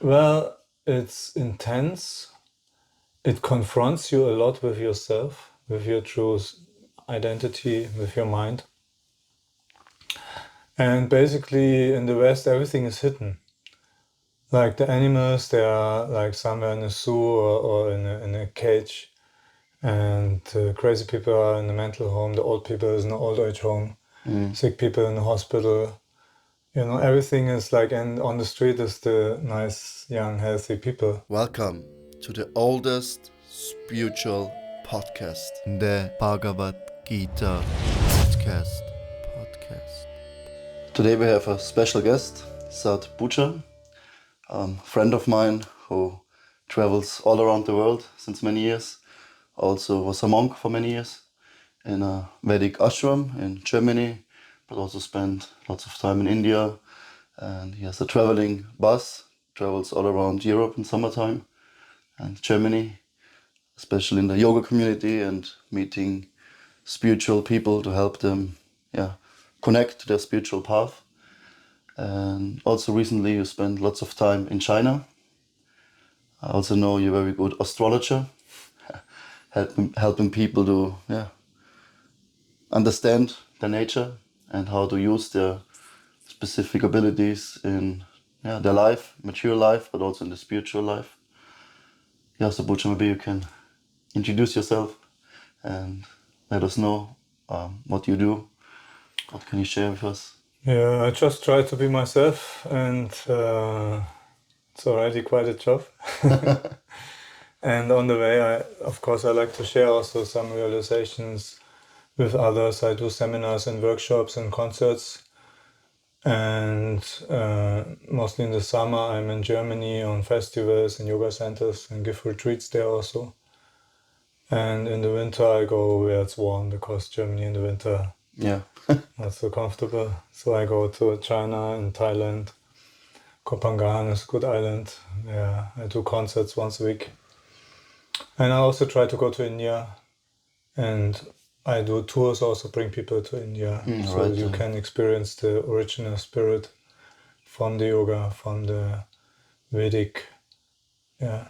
Well, it's intense. It confronts you a lot with yourself, with your true identity, with your mind. And basically, in the West, everything is hidden. Like the animals, they are like somewhere in a zoo or in a cage. And crazy people are in a mental home, the old people is in an old age home, sick people in the hospital. Everything is like, and on the street is the nice, young, healthy people. Welcome to the oldest spiritual podcast, the Bhagavad Gita Podcast. Today we have a special guest, Sadbhuja, a friend of mine who travels all around the world since many years. Also was a monk for many years in a Vedic ashram in Germany, but also spent lots of time in India. And he has a traveling bus, travels all around Europe in summertime and Germany, especially in the yoga community, and meeting spiritual people to help them connect to their spiritual path. And also recently you spent lots of time in China. I also know you're a very good astrologer, helping people to understand their nature and how to use their specific abilities in their life, mature life, but also in the spiritual life. Yeah, so Butcha, maybe you can introduce yourself and let us know what you do. What can you share with us? Yeah, I just try to be myself, and it's already quite a job. And on the way, of course, I like to share also some realizations with others. I do seminars and workshops and concerts. And mostly in the summer, I'm in Germany on festivals and yoga centers and give retreats there also. And in the winter, I go where it's warm, because Germany in the winter, not so comfortable. So I go to China and Thailand. Koh Phangan is a good island. Yeah, I do concerts once a week. And I also try to go to India. And I do tours, also bring people to India. So you can experience the original spirit from the yoga, from the Vedic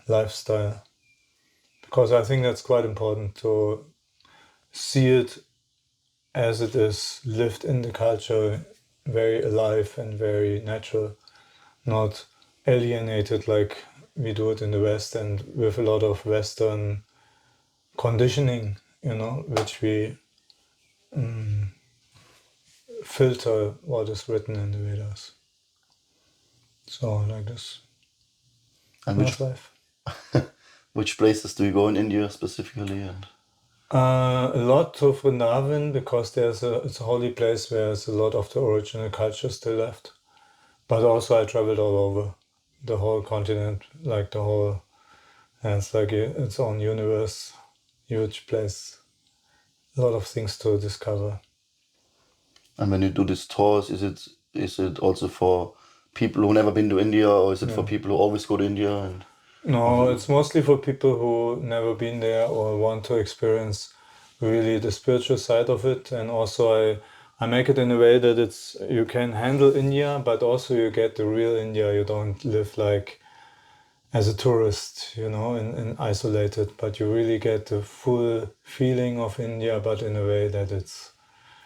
lifestyle. Because I think that's quite important to see it as it is lived in the culture, very alive and very natural, not alienated like we do it in the West, and with a lot of Western conditioning, which we filter what is written in the Vedas. So like this. And which places do you go in India specifically? And a lot to Vrindavan, because it's a holy place where there's a lot of the original culture still left. But also I traveled all over the whole continent, like the whole, and it's like its own universe, huge place, a lot of things to discover. And when you do these tours, is it also for people who never been to India, or is it for people who always go to India? No, it's mostly for people who never been there or want to experience really the spiritual side of it. And also I make it in a way that you can handle India, but also you get the real India. You don't live like as a tourist, in isolated, but you really get the full feeling of India, but in a way that it's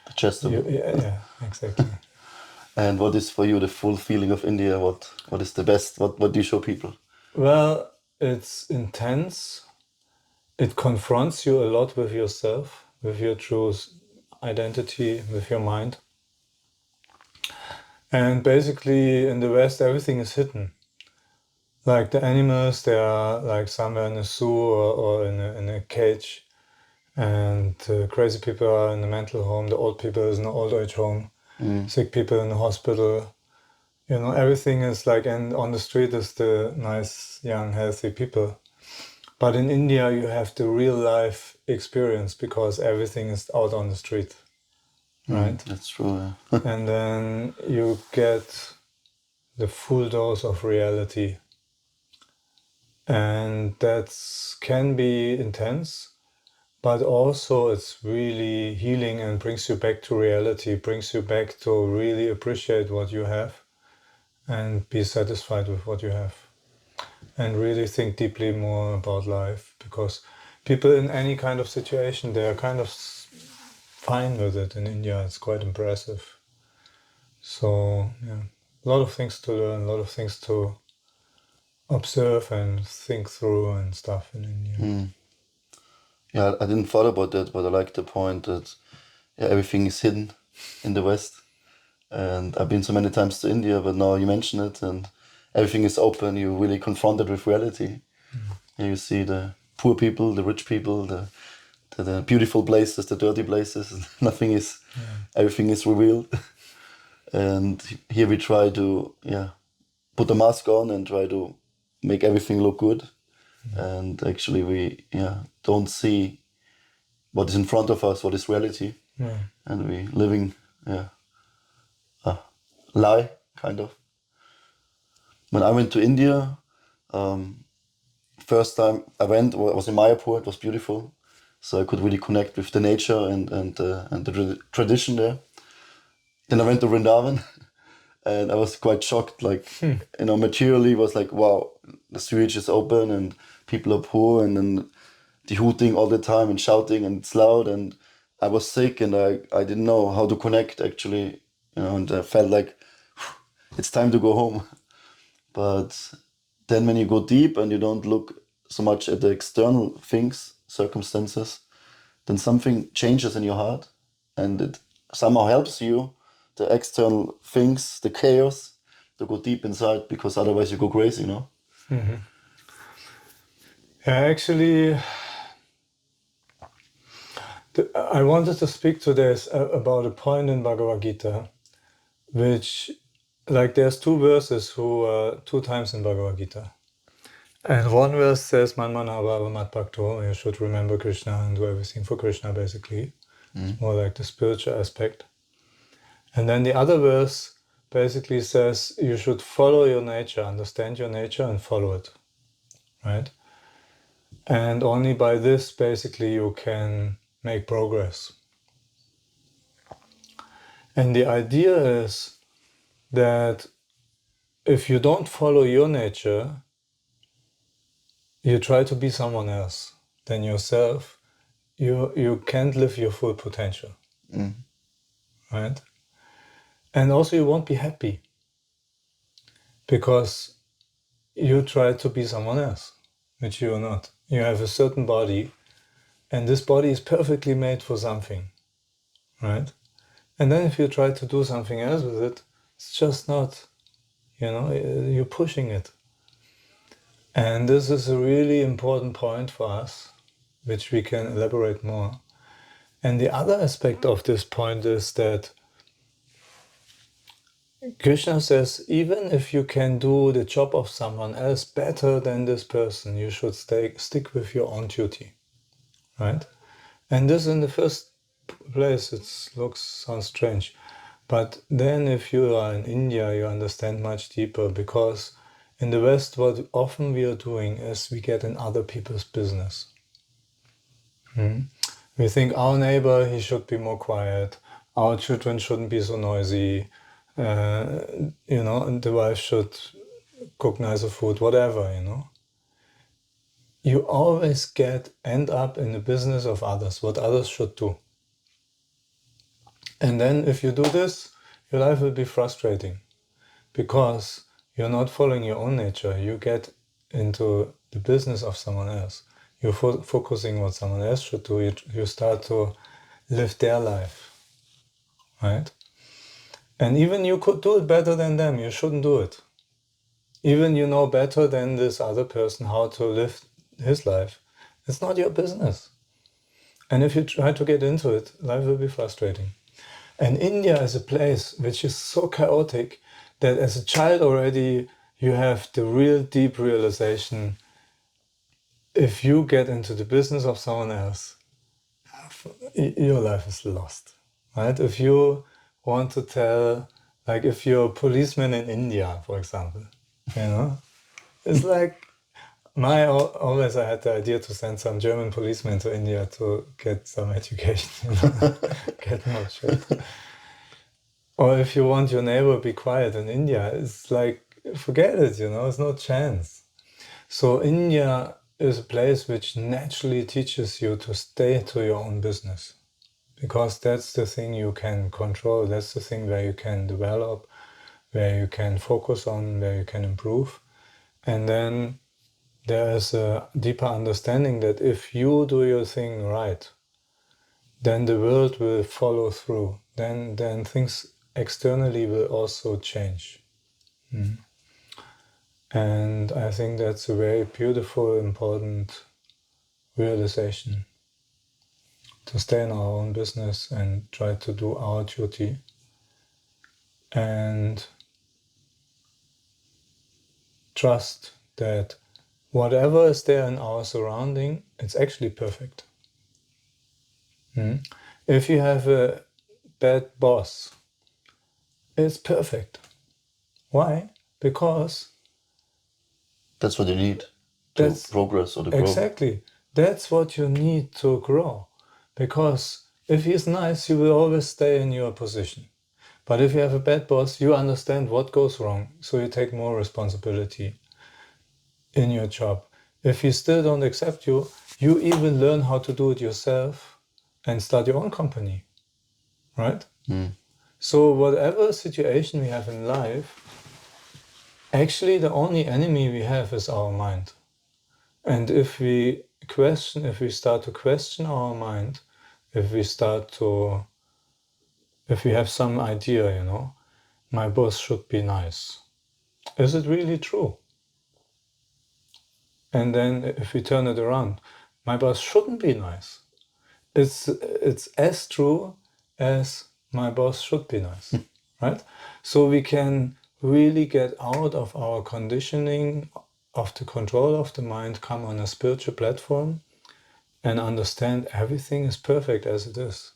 digestible. Yeah, exactly. And what is for you the full feeling of India? What is the best? What do you show people? Well, it's intense. It confronts you a lot with yourself, with your true identity, with your mind. And basically in the West, everything is hidden. Like the animals, they are like somewhere in a zoo or in a cage. And crazy people are in the mental home, the old people is in an old age home, sick people in the hospital. Everything is like, and on the street is the nice, young, healthy people. But in India, you have the real life experience, because everything is out on the street, right? That's true. And then you get the full dose of reality. And that can be intense, but also it's really healing and brings you back to reality, brings you back to really appreciate what you have and be satisfied with what you have. and really think deeply more about life, because people in any kind of situation, they are kind of fine with it. In India, it's quite impressive. So yeah, a lot of things to learn, a lot of things to observe and think through and stuff in India. Yeah, I didn't thought about that, but I like the point that everything is hidden in the West. And I've been so many times to India, but now you mention it, and everything is open. You're really confronted with reality. And you see the poor people, the rich people, the beautiful places, the dirty places. Nothing is, everything is revealed. And here we try to, put a mask on and try to make everything look good. And actually, we, don't see what is in front of us, what is reality. And we living, a lie, kind of. When I went to India, first time I went was in Mayapur. It was beautiful, so I could really connect with the nature and the tradition there. Then I went to Vrindavan, and I was quite shocked. Like materially, was like, wow, the street is open and people are poor, and then the hooting all the time and shouting and it's loud. And I was sick, and I didn't know how to connect actually, and I felt like it's time to go home. But then when you go deep and you don't look so much at the external things, circumstances, then something changes in your heart, and it somehow helps you, the external things, the chaos, to go deep inside, because otherwise you go crazy, Yeah, actually, I wanted to speak today about a point in Bhagavad Gita, which, like, there's two verses two times in Bhagavad Gita. And one verse says, Manmana bhava madbhakto, you should remember Krishna and do everything for Krishna, basically. It's more like the spiritual aspect. And then the other verse basically says, you should follow your nature, understand your nature and follow it, right? And only by this, basically, you can make progress. And the idea is that if you don't follow your nature, you try to be someone else than yourself, you can't live your full potential, right? And also you won't be happy because you try to be someone else, which you are not. You have a certain body, and this body is perfectly made for something, right? And then if you try to do something else with it, it's just not, you're pushing it. And this is a really important point for us, which we can elaborate more. And the other aspect of this point is that Krishna says, even if you can do the job of someone else better than this person, you should stick with your own duty, right? And this, in the first place, sounds strange. But then if you are in India, you understand much deeper, because in the West, what often we are doing is we get in other people's business. We think our neighbor, he should be more quiet. Our children shouldn't be so noisy. And the wife should cook nicer food, whatever, You always end up in the business of others, what others should do. And then if you do this, your life will be frustrating because you're not following your own nature. You get into the business of someone else. You're focusing what someone else should do. You start to live their life, right? And even you could do it better than them. You shouldn't do it. Even you know better than this other person how to live his life. It's not your business. And if you try to get into it, life will be frustrating. And India is a place which is so chaotic that as a child already you have the real deep realization, if you get into the business of someone else, your life is lost, right? If you want to tell, like if you're a policeman in India, for example, it's like always I had the idea to send some German policemen to India to get some education, get more shit. Or if you want your neighbor to be quiet in India, it's like, forget it, there's no chance. So India is a place which naturally teaches you to stay to your own business, because that's the thing you can control, that's the thing where you can develop, where you can focus on, where you can improve. And then there is a deeper understanding that if you do your thing right, then the world will follow through. Then things externally will also change. And I think that's a very beautiful, important realization. To stay in our own business and try to do our duty. And trust that whatever is there in our surrounding, it's actually perfect. If you have a bad boss, it's perfect. Why? Because That's what you need to progress or to grow. Exactly. That's what you need to grow. Because if he's nice, you will always stay in your position. But if you have a bad boss, you understand what goes wrong, so you take more responsibility in your job. If he still don't accept you, you even learn how to do it yourself and start your own company, right? So whatever situation we have in life, actually the only enemy we have is our mind. And if we start to question our mind, if we have some idea, my boss should be nice. Is it really true? And then if we turn it around, my boss shouldn't be nice. It's as true as my boss should be nice, right? So we can really get out of our conditioning, of the control of the mind, come on a spiritual platform and understand everything is perfect as it is,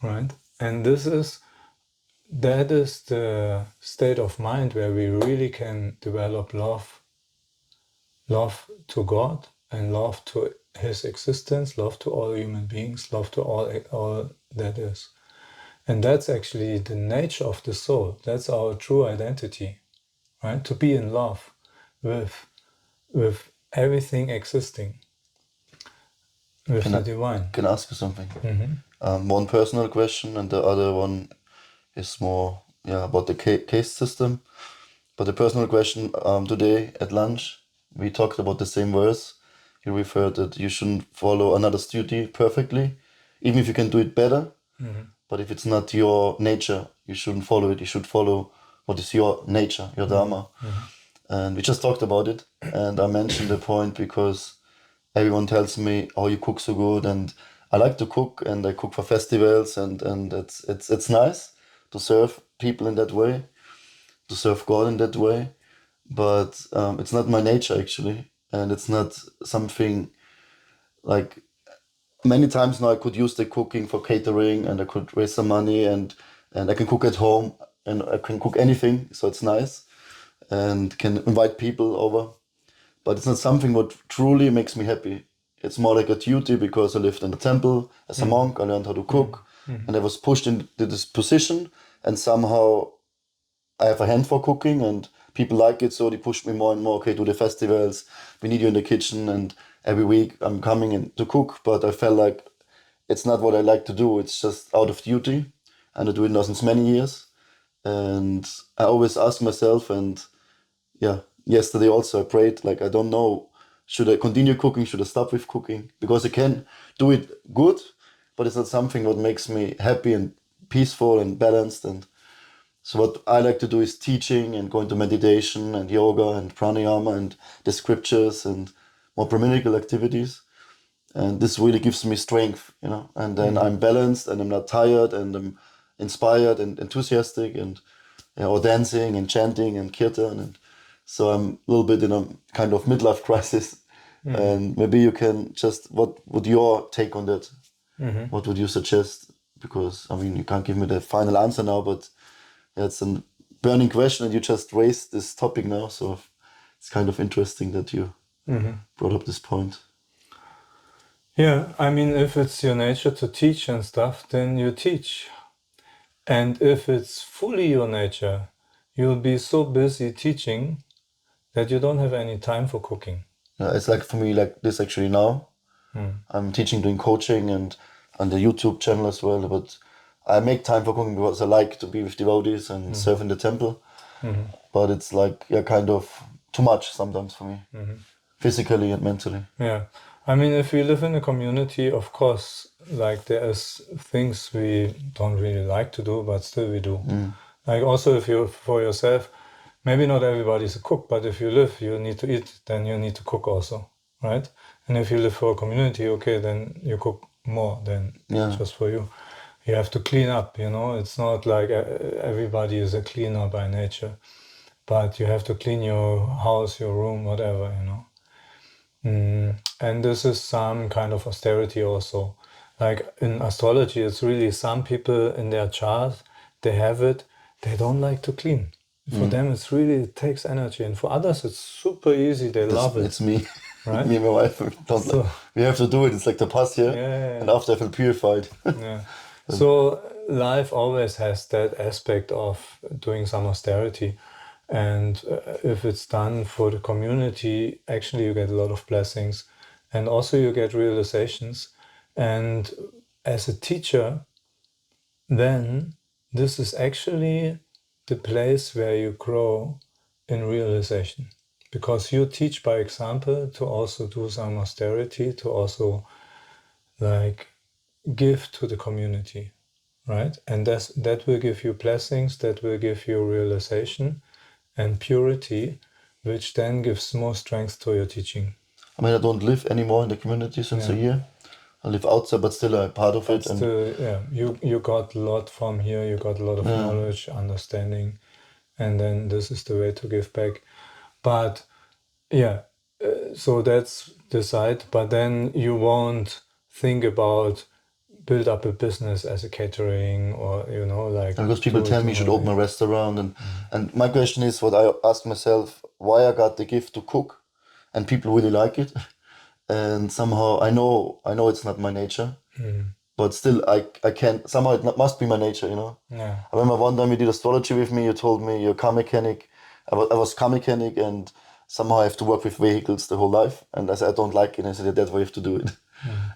right? And that is the state of mind where we really can develop love to God and love to His existence, love to all human beings, love to all that is. And that's actually the nature of the soul. That's our true identity, right? To be in love with everything existing, with the divine. Can I ask you something? One personal question, and the other one is more about the caste system. But the personal question, today at lunch, we talked about the same verse. You referred that you shouldn't follow another's duty perfectly, even if you can do it better. But if it's not your nature, you shouldn't follow it. You should follow what is your nature, your dharma. And we just talked about it. And I mentioned the point because everyone tells me, "Oh, you cook so good," and I like to cook, and I cook for festivals, and it's nice to serve people in that way, to serve God in that way, but it's not my nature actually, and it's not something like many times now I could use the cooking for catering, and I could raise some money, and I can cook at home, and I can cook anything, so it's nice, and can invite people over. But it's not something what truly makes me happy. It's more like a duty because I lived in the temple as a monk. I learned how to cook, and I was pushed into this position. And somehow I have a hand for cooking, and people like it, so they pushed me more and more. Okay, do the festivals. We need you in the kitchen, and every week I'm coming in to cook. But I felt like it's not what I like to do. It's just out of duty, and I do it now since many years. And I always ask myself, and yesterday also I prayed, like, I don't know, should I continue cooking? Should I stop with cooking? Because I can do it good, but it's not something that makes me happy and peaceful and balanced. And so what I like to do is teaching and going to meditation and yoga and pranayama and the scriptures and more brahminical activities. And this really gives me strength, and then I'm balanced and I'm not tired and I'm inspired and enthusiastic and or dancing and chanting and kirtan. And so I'm a little bit in a kind of midlife crisis. And maybe you can just, what would your take on that? What would you suggest? Because, you can't give me the final answer now, but it's a burning question and you just raised this topic now. So it's kind of interesting that you brought up this point. Yeah, if it's your nature to teach and stuff, then you teach. And if it's fully your nature, you'll be so busy teaching that you don't have any time for cooking. Yeah, it's like for me like this actually now. I'm teaching, doing coaching and on the YouTube channel as well. But I make time for cooking because I like to be with devotees and serve in the temple. But it's like kind of too much sometimes for me, physically and mentally. Yeah, I mean, if we live in a community, of course, like there's things we don't really like to do, but still we do. Like also if you're for yourself, maybe not everybody's a cook, but if you live, you need to eat, then you need to cook also, right? And if you live for a community, okay, then you cook more than just for you. You have to clean up, it's not like everybody is a cleaner by nature, but you have to clean your house, your room, whatever, And this is some kind of austerity also. Like in astrology, it's really some people in their chart, they have it, they don't like to clean. For them, it takes energy. And for others, it's super easy, they love it. It's me. Right? Me and my wife we have to do it. It's like the pass here. And after I feel purified. Yeah. So life always has that aspect of doing some austerity. And if it's done for the community, actually you get a lot of blessings. And also you get realizations. And as a teacher, then this is actually the place where you grow in realization. Because you teach by example to also do some austerity, to also like give to the community, right? And that will give you blessings, that will give you realization and purity, which then gives more strength to your teaching. I mean, I don't live anymore in the community since a year. I live outside, but still I'm part of it. You got a lot from here, you got a lot of knowledge, understanding, and then this is the way to give back. But so that's the side, but then you won't think about build up a business as a catering or, because people tell me you should open a restaurant. And my question is what I ask myself, why I got the gift to cook and people really like it. And somehow I know it's not my nature, but still I can't, somehow must be my nature, Yeah. I remember one time you did astrology with me, you told me you're a car mechanic. I was car mechanic and somehow I have to work with vehicles the whole life. And I said, I don't like it. And I said, yeah, that's why you have to do it.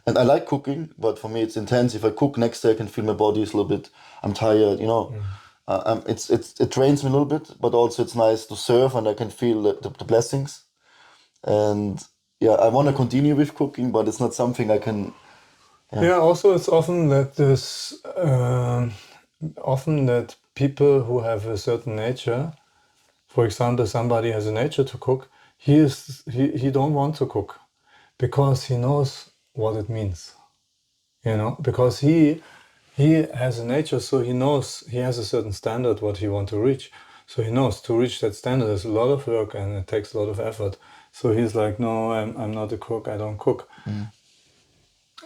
And I like cooking, but for me it's intense. If I cook next day, I can feel my body is a little bit, I'm tired, it drains me a little bit, but also it's nice to serve and I can feel the blessings. And I want to continue with cooking, but it's not something I can. Yeah, also it's often that that people who have a certain nature, for example, somebody has a nature to cook, he don't want to cook because he knows what it means, because he has a nature, so he knows he has a certain standard what he want to reach. So he knows to reach that standard is a lot of work and it takes a lot of effort. So he's like, no, I'm not a cook, I don't cook.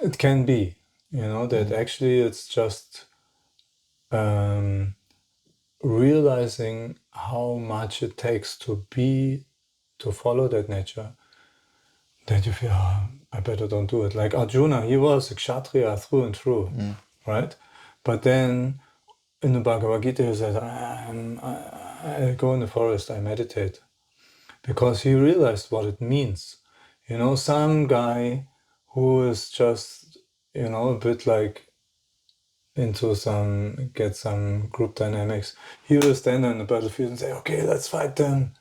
It can be, that actually it's just realizing how much it takes to follow that nature, that you feel, I better don't do it. Like Arjuna, he was a kshatriya through and through, right? But then in the Bhagavad Gita, he says, I go in the forest, I meditate. Because he realized what it means. Some guy who is just, a bit like into get some group dynamics, he will stand on the battlefield and say, okay, let's fight them,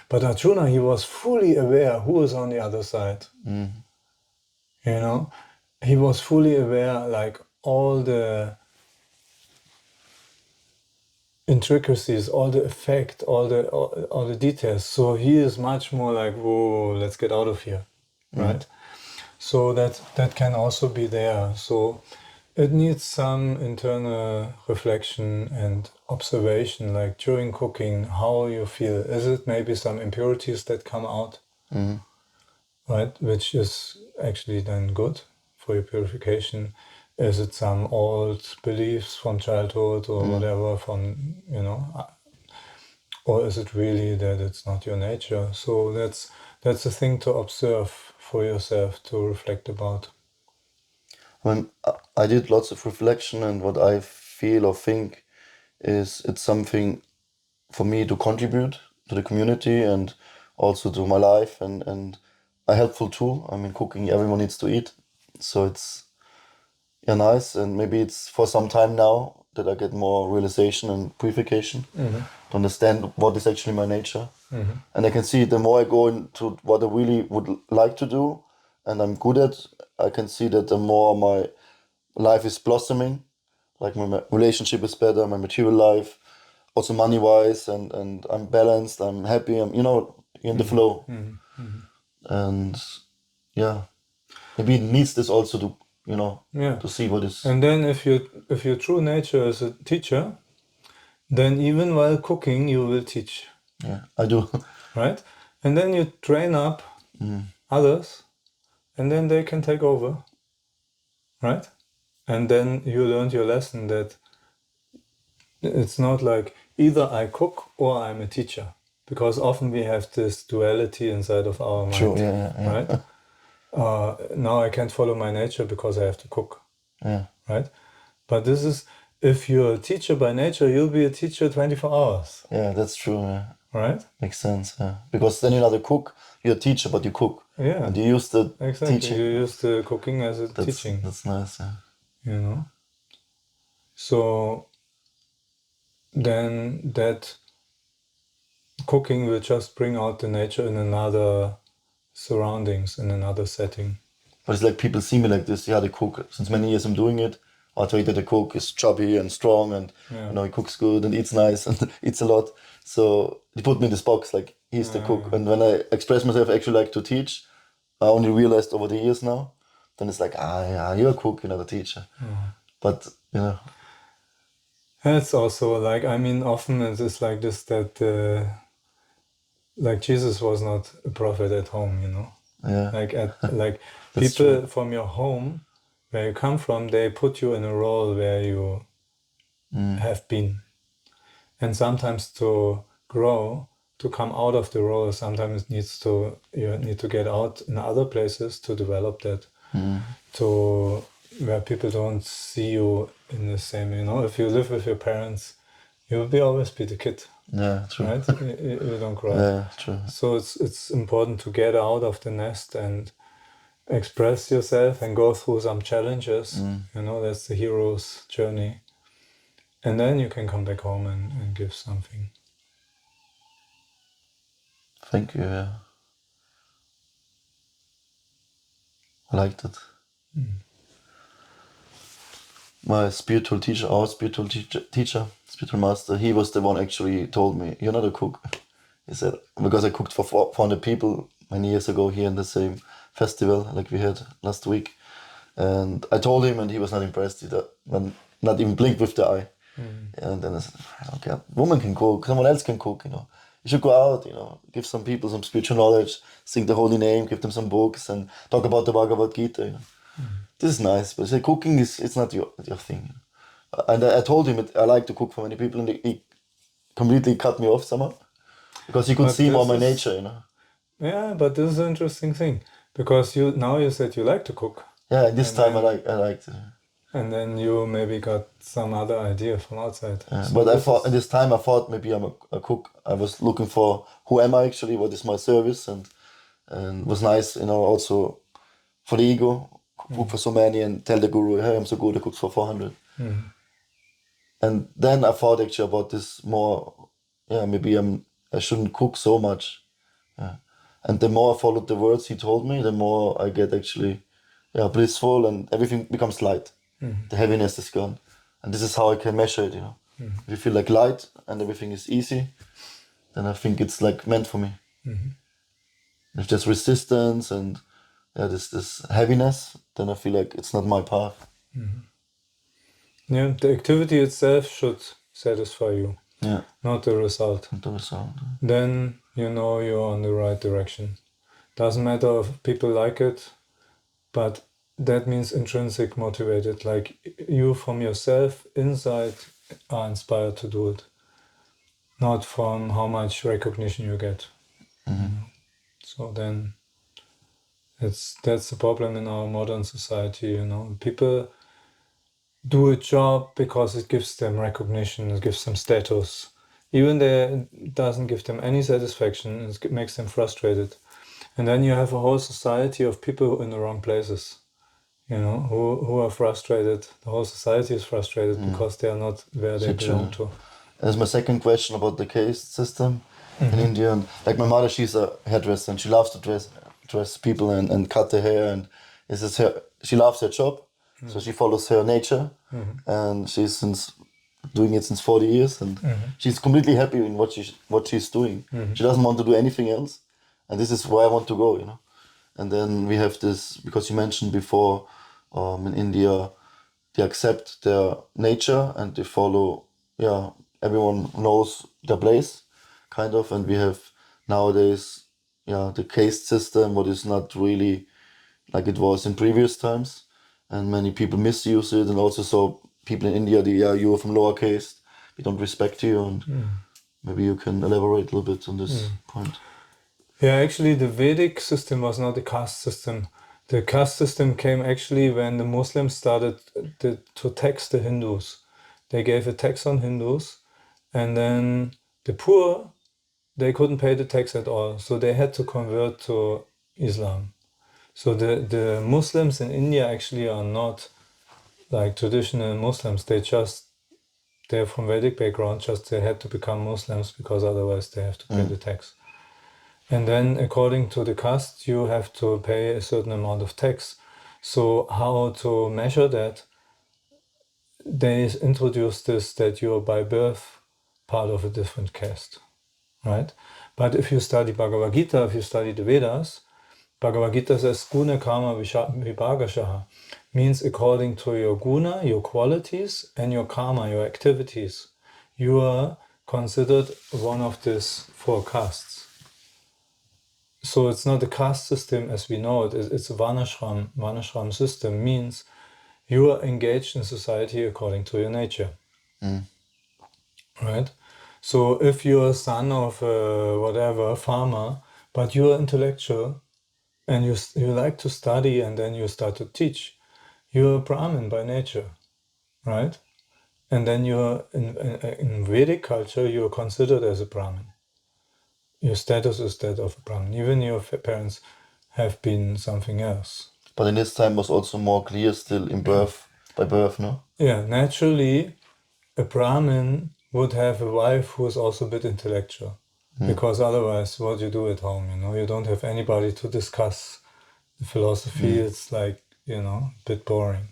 But Arjuna, he was fully aware who is on the other side. He was fully aware, like all the intricacies, all the effect, all the details. So he is much more like, whoa, let's get out of here, right? So that can also be there. So it needs some internal reflection and observation, like during cooking, how you feel. Is it maybe some impurities that come out, right? Which is actually then good for your purification. Is it some old beliefs from childhood or whatever from, or is it really that it's not your nature? So that's a thing to observe for yourself, to reflect about. When I did lots of reflection, and what I feel or think is it's something for me to contribute to the community and also to my life and a helpful tool. I mean, cooking, everyone needs to eat. So it's nice, and maybe it's for some time now that I get more realization and purification to understand what is actually my nature. And I can see the more I go into what I really would like to do and I'm good at, I can see that the more my life is blossoming, like my relationship is better, my material life, also money-wise, and I'm balanced, I'm happy, I'm, in the flow. And yeah, maybe it needs this also to, to see what is... And then if your true nature is a teacher, then even while cooking, you will teach. Yeah, I do. Right? And then you train up others, and then they can take over. Right? And then you learned your lesson that it's not like either I cook or I'm a teacher. Because often we have this duality inside of our mind. True, yeah. Right? Now I can't follow my nature because I have to cook. Yeah. Right? But this is, if you're a teacher by nature, you'll be a teacher 24 hours. Yeah, that's true. Yeah. Right? Makes sense. Yeah. Because then you're not a cook, you're a teacher, but you cook. Yeah. And you use the Exactly. teaching. You use the cooking as a teaching. That's nice. Yeah. So then that cooking will just bring out the nature in another surroundings, in another setting. But it's like people see me like this. Yeah, they cook. Since many years I'm doing it. Advaita, the cook, is chubby and strong, and he cooks good and eats nice and eats a lot. So they put me in this box like he's the cook. And when I express myself, I actually like to teach. I only realized over the years now. Then it's like, you're a cook, you're not a teacher. But it's also like, I mean, often it is like this that like Jesus was not a prophet at home, Yeah. Like people from your home, where you come from, they put you in a role where you have been. And sometimes to grow, to come out of the role, sometimes you need to get out in other places to develop that. To where people don't see you in the same, if you live with your parents, you will always be the kid. Yeah, true. Right? You don't grow. Yeah, true. So it's important to get out of the nest and express yourself and go through some challenges. That's the hero's journey. And then you can come back home and give something. Thank you, yeah. I liked it. My spiritual teacher, our spiritual teacher, spiritual master, he was the one actually told me, you're not a cook. He said, because I cooked for 400 people many years ago here in the same festival like we had last week. And I told him and he was not impressed. He not even blinked with the eye. And then I said, okay, woman can cook, someone else can cook, You should go out, give some people some spiritual knowledge, sing the holy name, give them some books and talk about the Bhagavad Gita, This is nice, but cooking it's not your thing. And I told him I like to cook for many people, and he completely cut me off somehow because he could see more my nature, Yeah, but this is an interesting thing because you said you like to cook. Yeah, this time I liked it. And then you maybe got some other idea from outside. Yeah, so but at this time I thought maybe I'm a cook. I was looking for who am I actually, what is my service, and it was nice, also for the ego. Cook for so many and tell the guru, hey, I'm so good, I cooked for 400. And then I thought actually about this more, maybe I shouldn't cook so much. Yeah. And the more I followed the words he told me, the more I get actually blissful and everything becomes light. The heaviness is gone. And this is how I can measure it, If you feel like light and everything is easy, then I think it's like meant for me. If there's resistance and this heaviness, then I feel like it's not my path. Yeah, the activity itself should satisfy you, not the result. Not the result. Then you're on the right direction. Doesn't matter if people like it, but that means intrinsic motivated, like you from yourself inside are inspired to do it, not from how much recognition you get. So then that's the problem in our modern society, People do a job because it gives them recognition, it gives them status. even it doesn't give them any satisfaction, it makes them frustrated. And then you have a whole society of people in the wrong places, who are frustrated. The whole society is frustrated because they are not where they belong to. As my second question about the caste system in India, and like my mother, she's a hairdresser and she loves to dress people and cut their hair, and she loves her job, so she follows her nature, and she's doing it since 40 years, and she's completely happy in what she's doing. She doesn't want to do anything else, and this is where I want to go, And then we have this, because you mentioned before, in India, they accept their nature and they follow, everyone knows their place, kind of, and we have nowadays, the caste system, what is not really like it was in previous times, and many people misuse it, and also so people in India, you are from lower caste, we don't respect you, and maybe you can elaborate a little bit on this point. Yeah, actually the Vedic system was not a caste system. The caste system came actually when the Muslims started to tax the Hindus. They gave a tax on Hindus, and then the poor, they couldn't pay the tax at all, so they had to convert to Islam. So the Muslims in India actually are not like traditional Muslims. They're from Vedic background, just they had to become Muslims because otherwise they have to pay the tax. And then according to the caste, you have to pay a certain amount of tax. So how to measure that? They introduced this that you're by birth part of a different caste, right? But if you study Bhagavad Gita, if you study the Vedas, Bhagavad Gita says guna karma vibhagashaha, means according to your guna, your qualities, and your karma, your activities, you are considered one of these 4 castes. So it's not a caste system as we know it, it's a varnashram. Varnashram system means you are engaged in society according to your nature. Right? So if you're a son of a farmer, but you're intellectual and you like to study and then you start to teach, you're a Brahmin by nature, right? And then you're in Vedic culture, you're considered as a Brahmin. Your status is that of a Brahmin. Even your parents have been something else. But in this time was also more clear still by birth, no? Yeah, naturally, a Brahmin would have a wife who is also a bit intellectual. Because otherwise, what you do at home, you don't have anybody to discuss the philosophy. It's like, a bit boring.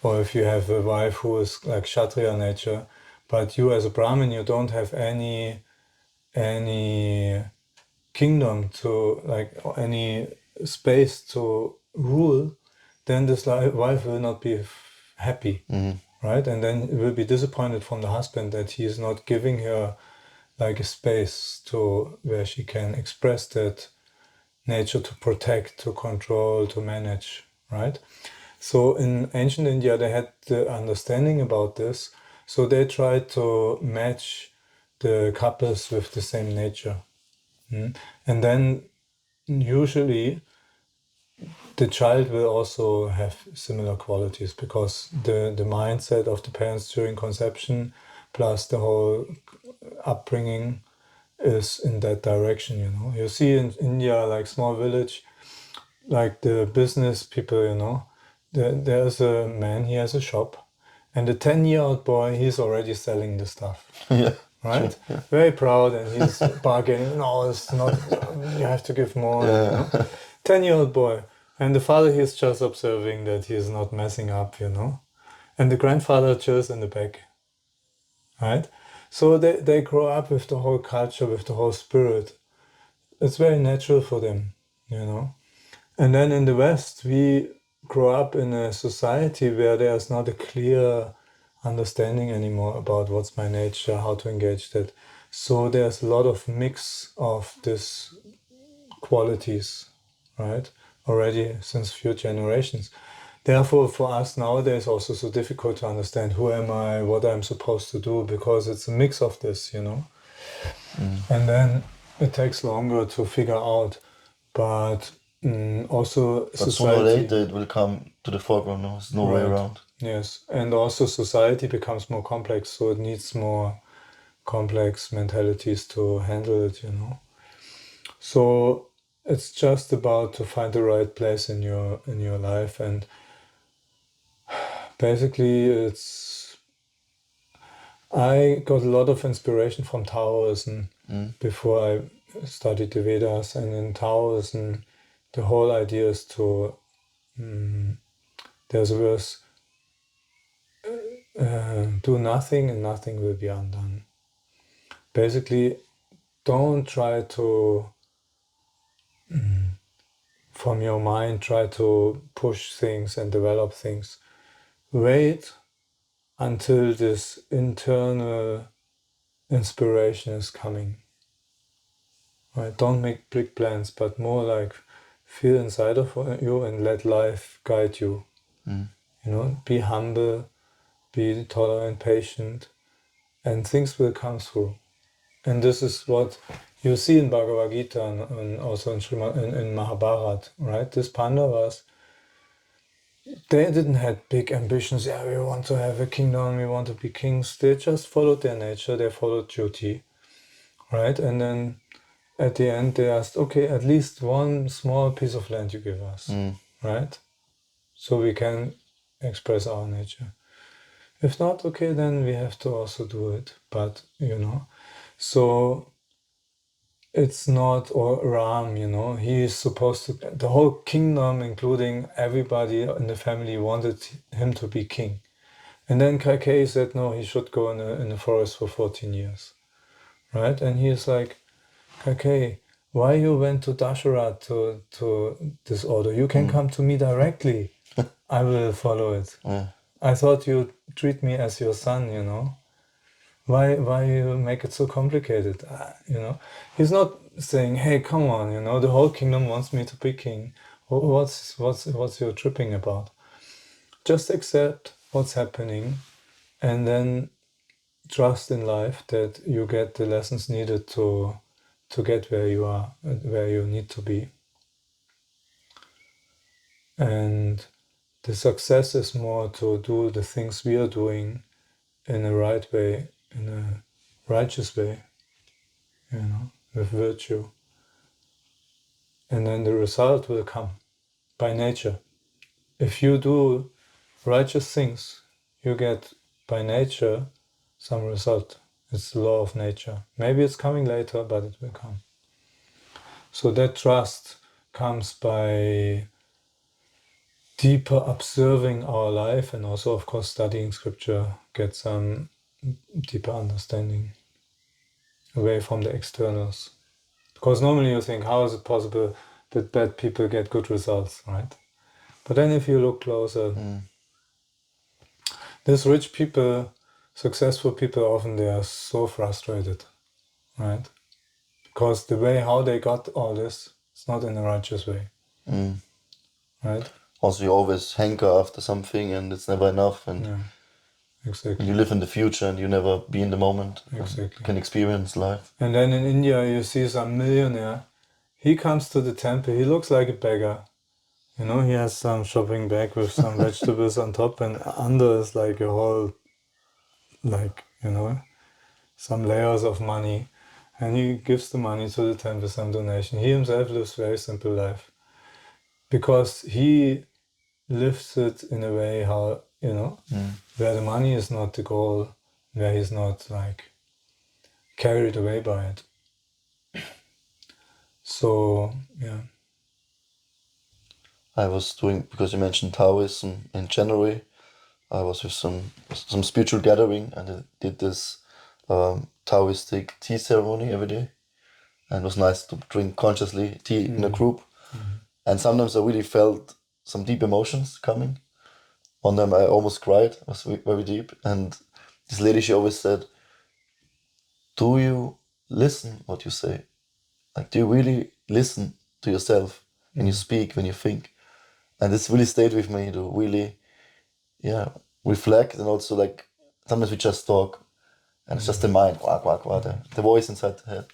Or if you have a wife who is like Kshatriya nature, but you as a Brahmin, you don't have any kingdom to, like, any space to rule, then this wife will not be happy, right? And then will be disappointed from the husband that he is not giving her like a space to where she can express that nature, to protect, to control, to manage, right? So in ancient India, they had the understanding about this, so they tried to match the couples with the same nature. And then usually the child will also have similar qualities, because the mindset of the parents during conception plus the whole upbringing is in that direction. You see in India, like small village, like the business people, there's a man, he has a shop, and the 10-year-old boy, he's already selling the stuff. Yeah. Right? Sure, yeah. Very proud, and he's bargaining. No, it's not, you have to give more. 10-year-old boy. And the father, he's just observing that he's not messing up, And the grandfather chills in the back. Right? So they grow up with the whole culture, with the whole spirit. It's very natural for them, And then in the West, we grow up in a society where there's not a clear understanding anymore about what's my nature, how to engage that. So there's a lot of mix of these qualities, right? Already since few generations. Therefore, for us nowadays, also so difficult to understand who am I, what I'm supposed to do, because it's a mix of this, And then it takes longer to figure out, but also But society, sooner or later it will come to the foreground. No, there's no way around. Yes, and also society becomes more complex, so it needs more complex mentalities to handle it, you know. So it's just about to find the right place in your life, and basically I got a lot of inspiration from Taoism before I studied the Vedas, and in Taoism the whole idea is to there's a verse, do nothing and nothing will be undone. Basically, don't try to from your mind try to push things and develop things. Wait until this internal inspiration is coming. Right? Don't make big plans, but more like feel inside of you and let life guide you. You know, be humble, be tolerant, patient, and things will come through. And this is what you see in Bhagavad Gita and also in Mahabharata, right? These Pandavas, they didn't have big ambitions. Yeah, we want to have a kingdom, we want to be kings. They just followed their nature, they followed duty, right? And then at the end they asked, okay, at least one small piece of land you give us, right? So we can express our nature. If not, okay, then we have to also do it. But, you know, so it's not, or Ram, you know, he is supposed to, the whole kingdom, including everybody in the family, wanted him to be king. And then Kaikeyi said, no, he should go in the forest for 14 years, right? And he is like, Kaikeyi, why you went to Dasharat to this order? You can come to me directly. I will follow it. I thought you treat me as your son, you know. Why you make it so complicated? You know, he's not saying, "Hey, come on, you know, the whole kingdom wants me to be king. What's your tripping about?" Just accept what's happening, and then trust in life that you get the lessons needed to get where you are, where you need to be. And the success is more to do the things we are doing in a right way, in a righteous way, you know, with virtue. And then the result will come by nature. If you do righteous things, you get by nature some result. It's the law of nature. Maybe it's coming later, but it will come. So that trust comes by deeper observing our life, and also, of course, studying scripture, get some deeper understanding away from the externals. Because normally you think, how is it possible that bad people get good results, right? But then if you look closer, these rich people, successful people, often they are so frustrated, right? Because the way how they got all this, it's not in a righteous way, right? Also, you always hanker after something and it's never enough. And Yeah, exactly. you live in the future and you never be in the moment. Exactly. Can experience life. And then in India, you see some millionaire. He comes to the temple. He looks like a beggar. You know, he has some shopping bag with some vegetables on top, and under is like a whole, like, you know, some layers of money. And he gives the money to the temple, some donation. He himself lives a very simple life. Because he lives it in a way how, you know, where the money is not the goal, where he's not like carried away by it. So, yeah. I was doing, because you mentioned Taoism in January, I was with some spiritual gathering and I did this Taoistic tea ceremony every day. And it was nice to drink consciously tea in a group. And sometimes I really felt some deep emotions coming. One time I almost cried, it was very deep. And this lady, she always said, do you listen what you say? Like, do you really listen to yourself when you speak, when you think? And this really stayed with me to really, reflect. And also, like, sometimes we just talk and it's just the mind, the voice inside the head.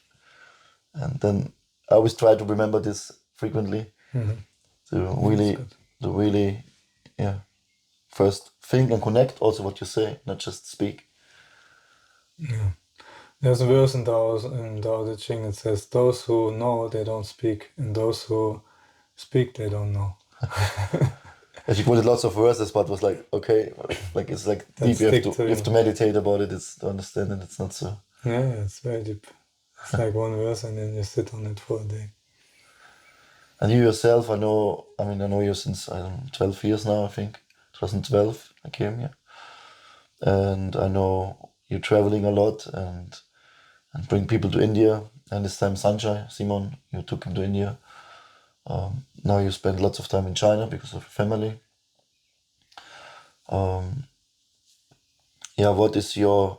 And then I always try to remember this frequently to really, first think and connect also what you say, not just speak. Yeah. There's a verse in Tao Te Ching that says, "Those who know, they don't speak, and those who speak, they don't know." As you quoted lots of verses, but was like, okay, like it's like deep. You have to meditate about it. It's to understand it. It's not so. Yeah, it's very deep. It's like one verse, and then you sit on it for a day. And you yourself, I know you since 12 years now. I think 2012 I came here, and I know you're traveling a lot and bring people to India. And this time Sanjay, Simon, you took him to India. Now you spend lots of time in China because of your family. What is your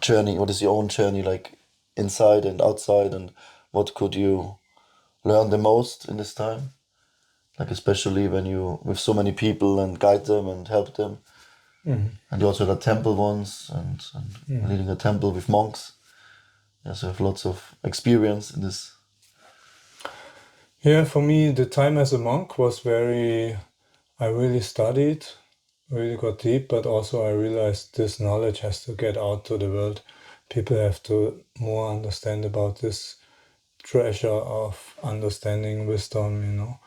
journey? What is your own journey like inside and outside? And what could you learn the most in this time? Like especially when you with so many people and guide them and help them. Mm-hmm. And you also had a temple once and leading a temple with monks. Yes, you have lots of experience in this. Yeah, for me, the time as a monk was I really studied, really got deep, but also I realized this knowledge has to get out to the world. People have to more understand about this treasure of understanding, wisdom,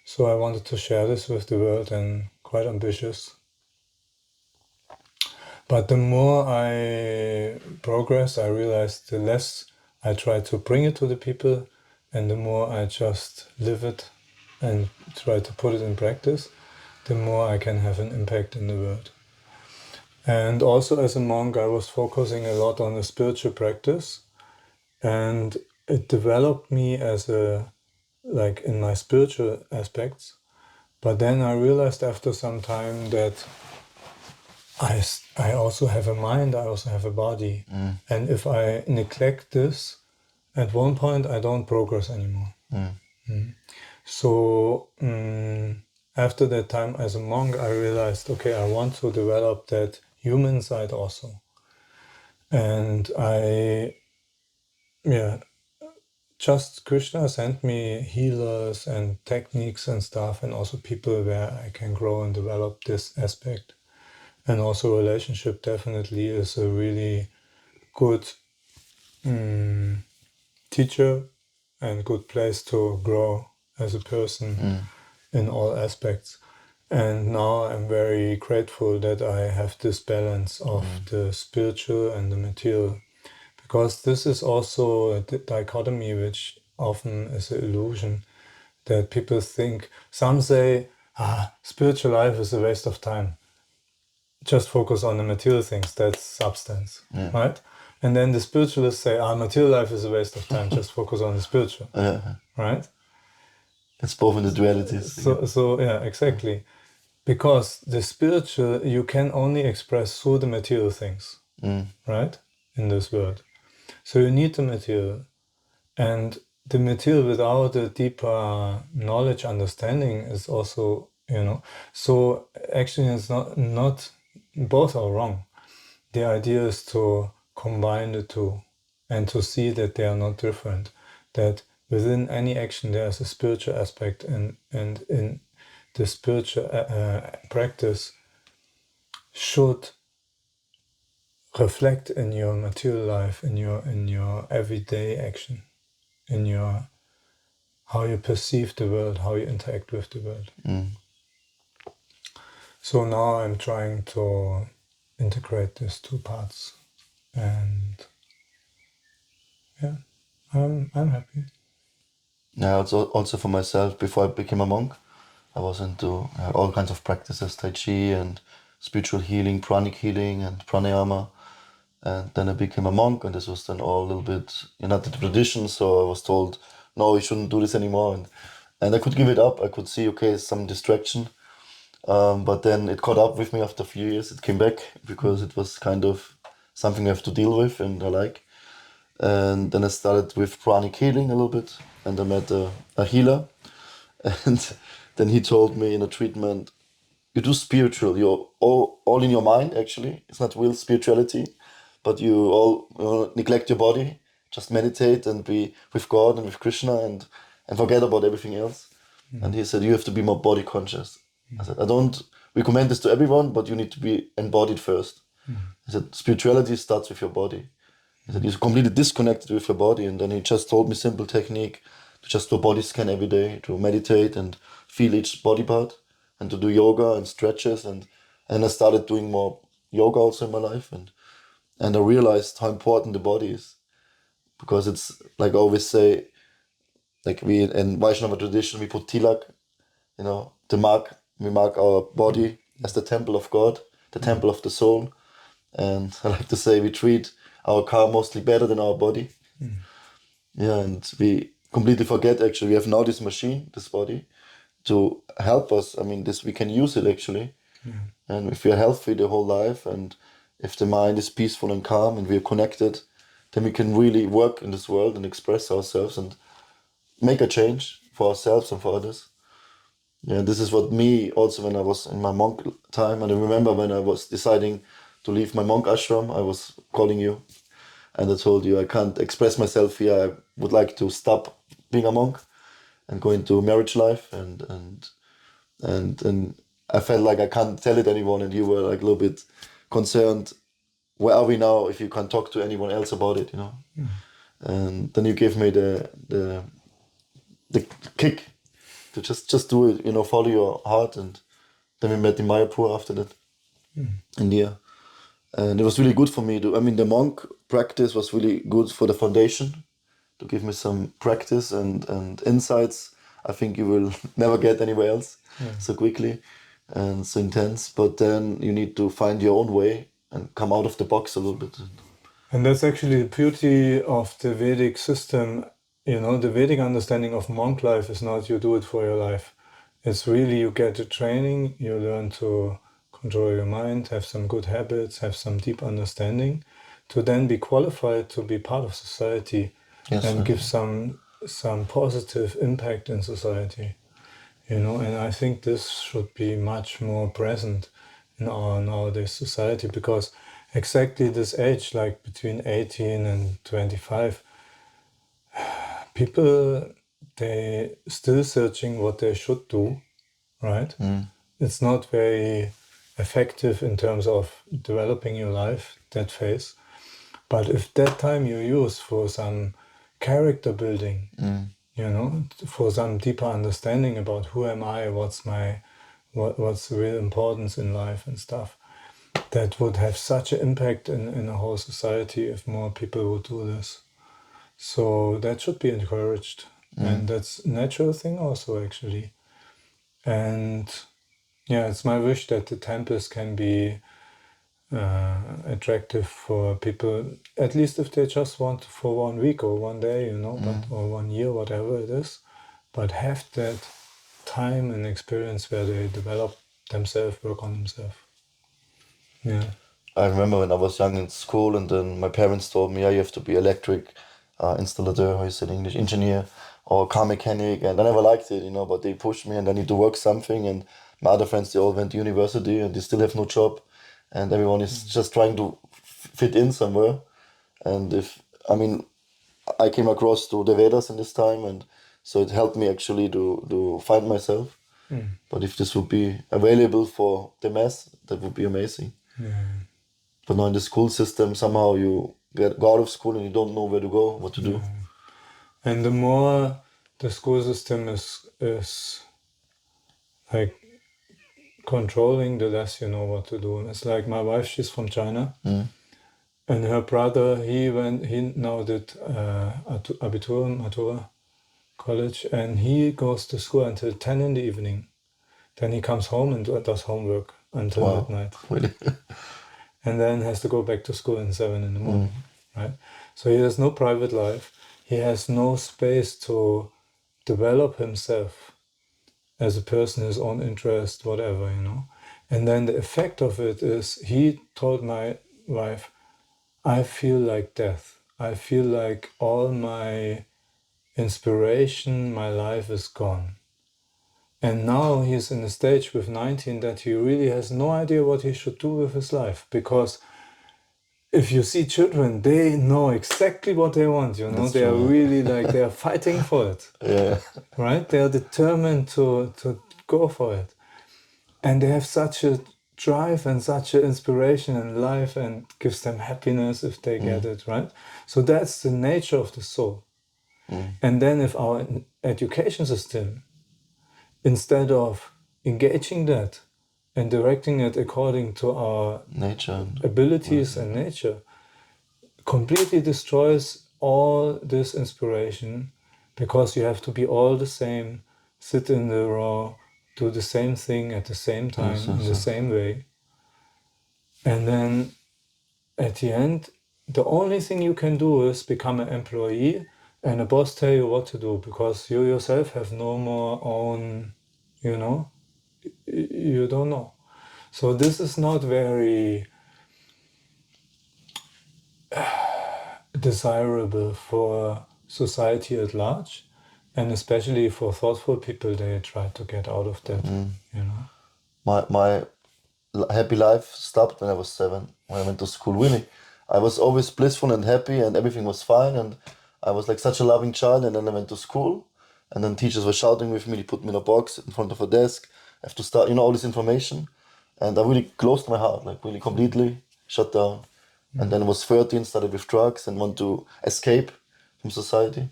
So I wanted to share this with the world and quite ambitious. But the more I progress, I realized the less I try to bring it to the people, and the more I just live it and try to put it in practice, the more I can have an impact in the world. And also as a monk, I was focusing a lot on the spiritual practice, and it developed me in my spiritual aspects. But then I realized after some time that I also have a mind, I also have a body. And if I neglect this, at one point I don't progress anymore. So after that time as a monk, I realized, okay, I want to develop that human side also. And just Krishna sent me healers and techniques and stuff, and also people where I can grow and develop this aspect. And also relationship definitely is a really good teacher and good place to grow as a person in all aspects. And now I'm very grateful that I have this balance of the spiritual and the material. Because this is also a dichotomy which often is an illusion that people think. Some say, spiritual life is a waste of time. Just focus on the material things, that's substance, right? And then the spiritualists say, material life is a waste of time, just focus on the spiritual, right? It's both in the dualities. So yeah, exactly. Because the spiritual, you can only express through the material things, right? In this world. So you need the material. And the material without a deeper knowledge, understanding is also, so actually it's not both are wrong. The idea is to combine the two and to see that they are not different, that within any action there's a spiritual aspect, and in the spiritual practice should reflect in your material life, in your everyday action, in your how you perceive the world, how you interact with the world. So now I'm trying to integrate these two parts, and I'm happy. Yeah, also for myself, before I became a monk, I was into all kinds of practices, Tai Chi and spiritual healing, pranic healing and pranayama. And then I became a monk, and this was then all a little bit not the tradition, so I was told, no, you shouldn't do this anymore. And I could give it up. I could see, okay, some distraction. But then it caught up with me after a few years. It came back because it was kind of something I have to deal with and I like. And then I started with pranic healing a little bit, and I met a healer. And then he told me in a treatment, you do spiritual, you're all in your mind actually. It's not real spirituality, but you all neglect your body, just meditate and be with God and with Krishna and forget about everything else. And he said, you have to be more body conscious. I said, I don't recommend this to everyone, but you need to be embodied first. He said, spirituality starts with your body. He said he's completely disconnected with your body, and then he just told me simple technique to just do a body scan every day, to meditate and feel each body part, and to do yoga and stretches, and I started doing more yoga also in my life, and I realized how important the body is, because it's like I always say, like we in Vaishnava tradition we put tilak, we mark our body as the temple of God, the temple of the soul, and I like to say we treat our car mostly better than our body. Yeah, and we completely forget actually we have now this machine, this body, to help us. I mean, this we can use it actually, and if we are healthy the whole life, and if the mind is peaceful and calm, and we are connected, then we can really work in this world and express ourselves and make a change for ourselves and for others. Yeah, this is what me also when I was in my monk time, and I remember when I was deciding to leave my monk ashram, I was calling you, and I told you I can't express myself here. I would like to stop being a monk and go into marriage life, and I felt like I can't tell it anyone, and you were like a little bit concerned. Where are we now? If you can't talk to anyone else about it, and then you gave me the kick to just do it, follow your heart, and then we met in Mayapur after that, India, and it was really good for me. The monk practice was really good for the foundation, to give me some practice and insights. I think you will never get anywhere else so quickly and so intense. But then you need to find your own way and come out of the box a little bit. And that's actually the beauty of the Vedic system. The Vedic understanding of monk life is not you do it for your life. It's really you get the training, you learn to control your mind, have some good habits, have some deep understanding, to then be qualified to be part of society and give some positive impact in society. And I think this should be much more present in our nowadays society, because exactly this age, like between 18 and 25, people, they still searching what they should do, right? It's not very effective in terms of developing your life, that phase. But if that time you use for some character building, for some deeper understanding about who am I, what's the real importance in life and stuff, that would have such an impact in a whole society if more people would do this. So that should be encouraged. And that's a natural thing also, actually. And yeah, it's my wish that the temples can be attractive for people, at least if they just want for 1 week or 1 day, or 1 year, whatever it is, but have that time and experience where they develop themselves, work on themselves. Yeah. I remember when I was young in school, and then my parents told me, you have to be electric installateur, how you said English, engineer, or car mechanic, and I never liked it, but they pushed me, and I need to work something, and my other friends, they all went to university, and they still have no job, and everyone is just trying to fit in somewhere. And I came across to the Vedas in this time, and so it helped me actually to find myself. But if this would be available for the mass, that would be amazing. But now in the school system, somehow you go out of school and you don't know where to go, what to do. And the more the school system is like controlling, the less you know what to do. It's like my wife, she's from China, and her brother, he now did Abitur, Matura college, and he goes to school until 10 in the evening. Then he comes home and does homework until midnight. Really? And then has to go back to school at 7 in the morning, right? So he has no private life. He has no space to develop himself as a person, his own interest, whatever, And then the effect of it is, he told my wife, I feel like death. I feel like all my inspiration, my life is gone. And now he's in a stage with 19 that he really has no idea what he should do with his life, because if you see children, they know exactly what they want, they are really they are fighting for it. Yeah. Right? They are determined to go for it. And they have such a drive and such an inspiration in life and gives them happiness if they get it, right? So that's the nature of the soul. And then if our education system, instead of engaging that and directing it according to our nature abilities and nature, completely destroys all this inspiration, because you have to be all the same, sit in the row, do the same thing at the same time, in the same way. And then at the end, the only thing you can do is become an employee and a boss tell you what to do, because you yourself have no more own, you don't know. So this is not very desirable for society at large, and especially for thoughtful people. They try to get out of that. My happy life stopped when I was 7, when I went to school. Really, I was always blissful and happy, and everything was fine, and I was like such a loving child. And then I went to school, and then teachers were shouting with me. They put me in a box in front of a desk. I have to start, all this information, and I really closed my heart, like really completely shut down. And then I was 13, started with drugs and want to escape from society.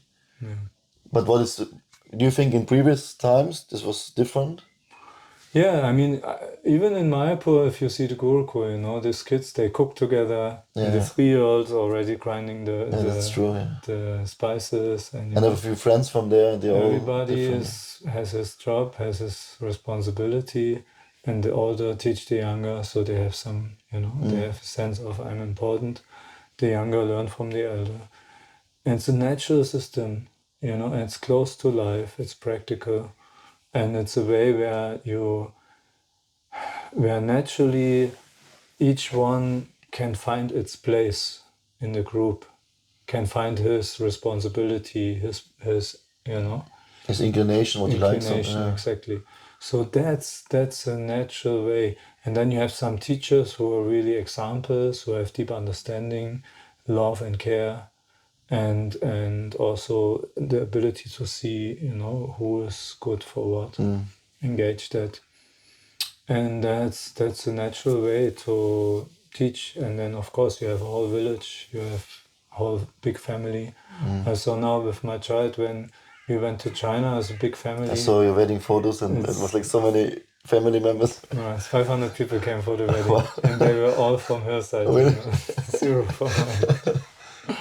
But do you think in previous times this was different? Yeah, I mean, even in Mayapur, if you see the Gurukul, these kids, they cook together. And the 3-year-olds already grinding that's true, the spices. And I have a few friends from there. And everybody has his job, has his responsibility. And the older teach the younger, so they have some, they have a sense of I'm important. The younger learn from the elder. And it's a natural system, and it's close to life, it's practical. And it's a way where naturally each one can find its place in the group, can find his responsibility, his inclination, what he likes. Exactly. So that's a natural way. And then you have some teachers who are really examples, who have deep understanding, love and care, and also the ability to see, who is good for what, engage that. And that's a natural way to teach. And then of course you have a whole village, you have a whole big family. I saw now with my child when we went to China as a big family. I saw your wedding photos, and it was like so many family members. 500 people came for the wedding. Wow. And they were all from her side. Really? 0 from mine.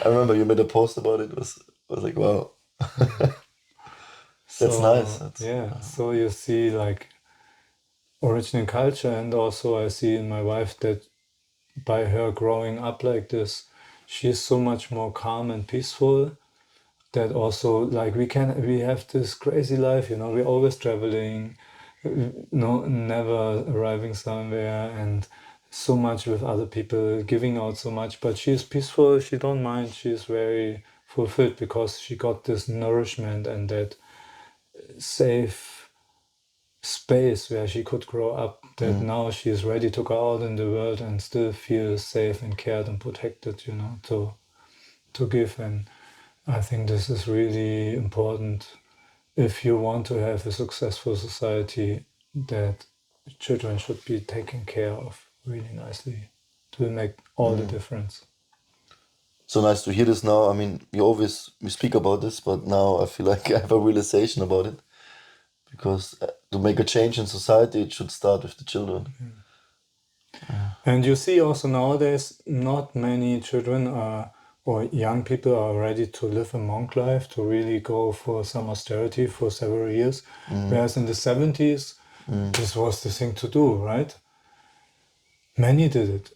I remember you made a post about it. It was like, wow. That's nice. So you see like original culture, and also I see in my wife that by her growing up like this, she is so much more calm and peaceful, that also like we have this crazy life, we're always traveling, never arriving somewhere, and so much with other people, giving out so much, but she is peaceful, she don't mind, she is very fulfilled because she got this nourishment and that safe space where she could grow up, that now she is ready to go out in the world and still feel safe and cared and protected, to give. And I think this is really important if you want to have a successful society, that children should be taken care of really nicely. It will make all the difference. So nice to hear this now. I mean, we speak about this, but now I feel like I have a realization about it. Because to make a change in society, it should start with the children. And you see also nowadays, not many children or young people are ready to live a monk life, to really go for some austerity for several years. Whereas in the 70s, this was the thing to do, right? Many did it.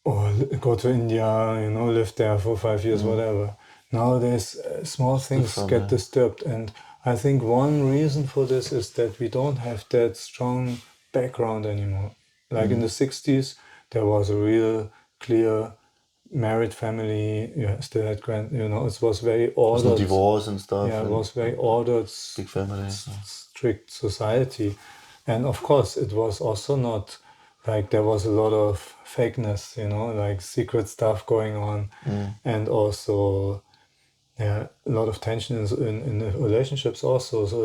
Or go to India, live there for 5 years, whatever. Nowadays, small things get disturbed. And I think one reason for this is that we don't have that strong background anymore. Like in the 60s, there was a real clear married family. You still had it was very ordered. There was no divorce and stuff. Yeah, it was very ordered, big family, strict society. And of course, it was also not like there was a lot of fakeness, like secret stuff going on. And also a lot of tension in the relationships also. So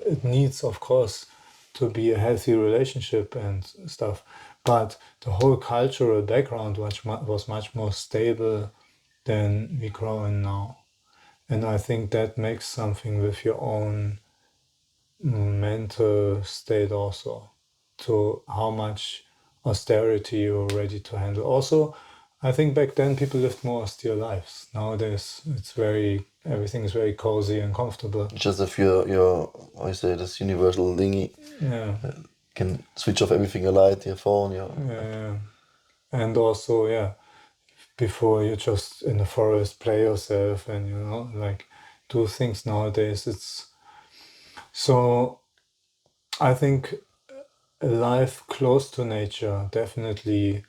it needs, of course, to be a healthy relationship and stuff. But the whole cultural background was much more stable than we grow in now. And I think that makes something with your own mental state also, to how much austerity you're ready to handle. Also, I think back then people lived more austere lives. Nowadays, everything is very cozy and comfortable. Just if your how you say this universal thingy, Yeah. can switch off everything, your light, your phone, Yeah. And also, before you just in the forest play yourself and like do things. Nowadays it's so I think a life close to nature definitely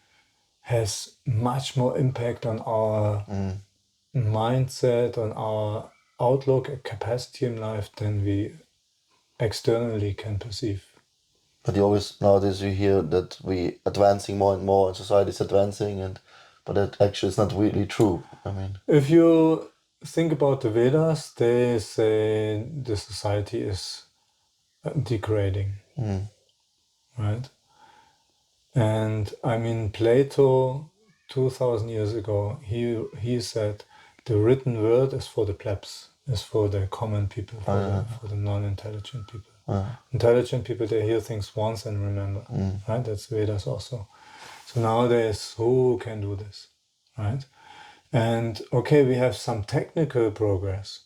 has much more impact on our mindset, on our outlook and capacity in life than we externally can perceive. But nowadays you hear that we advancing more and more, and society is advancing, but that actually is not really true. I mean, If you think about the Vedas, they say the society is degrading, right? And I mean, Plato, 2000 years ago, he said the written word is for the plebs, is for the common people, for the non-intelligent people. Intelligent people, they hear things once and remember, right? That's Vedas also. So nowadays, who can do this, right? And okay, we have some technical progress,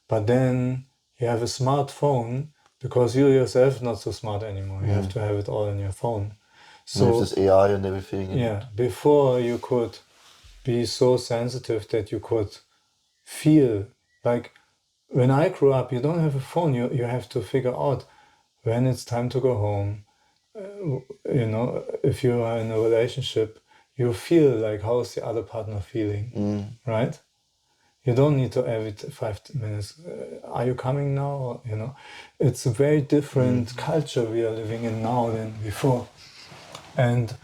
but then you have a smartphone because you yourself not so smart anymore. You have to have it all in your phone. so there's this AI and everything. Yeah, before you could be so sensitive that you could feel like when I grew up, you don't have a phone. You have to figure out when it's time to go home. If you are in a relationship, you feel like how's the other partner feeling, right? You don't need to every 5 minutes. Are you coming now? It's a very different culture we are living in now than before, and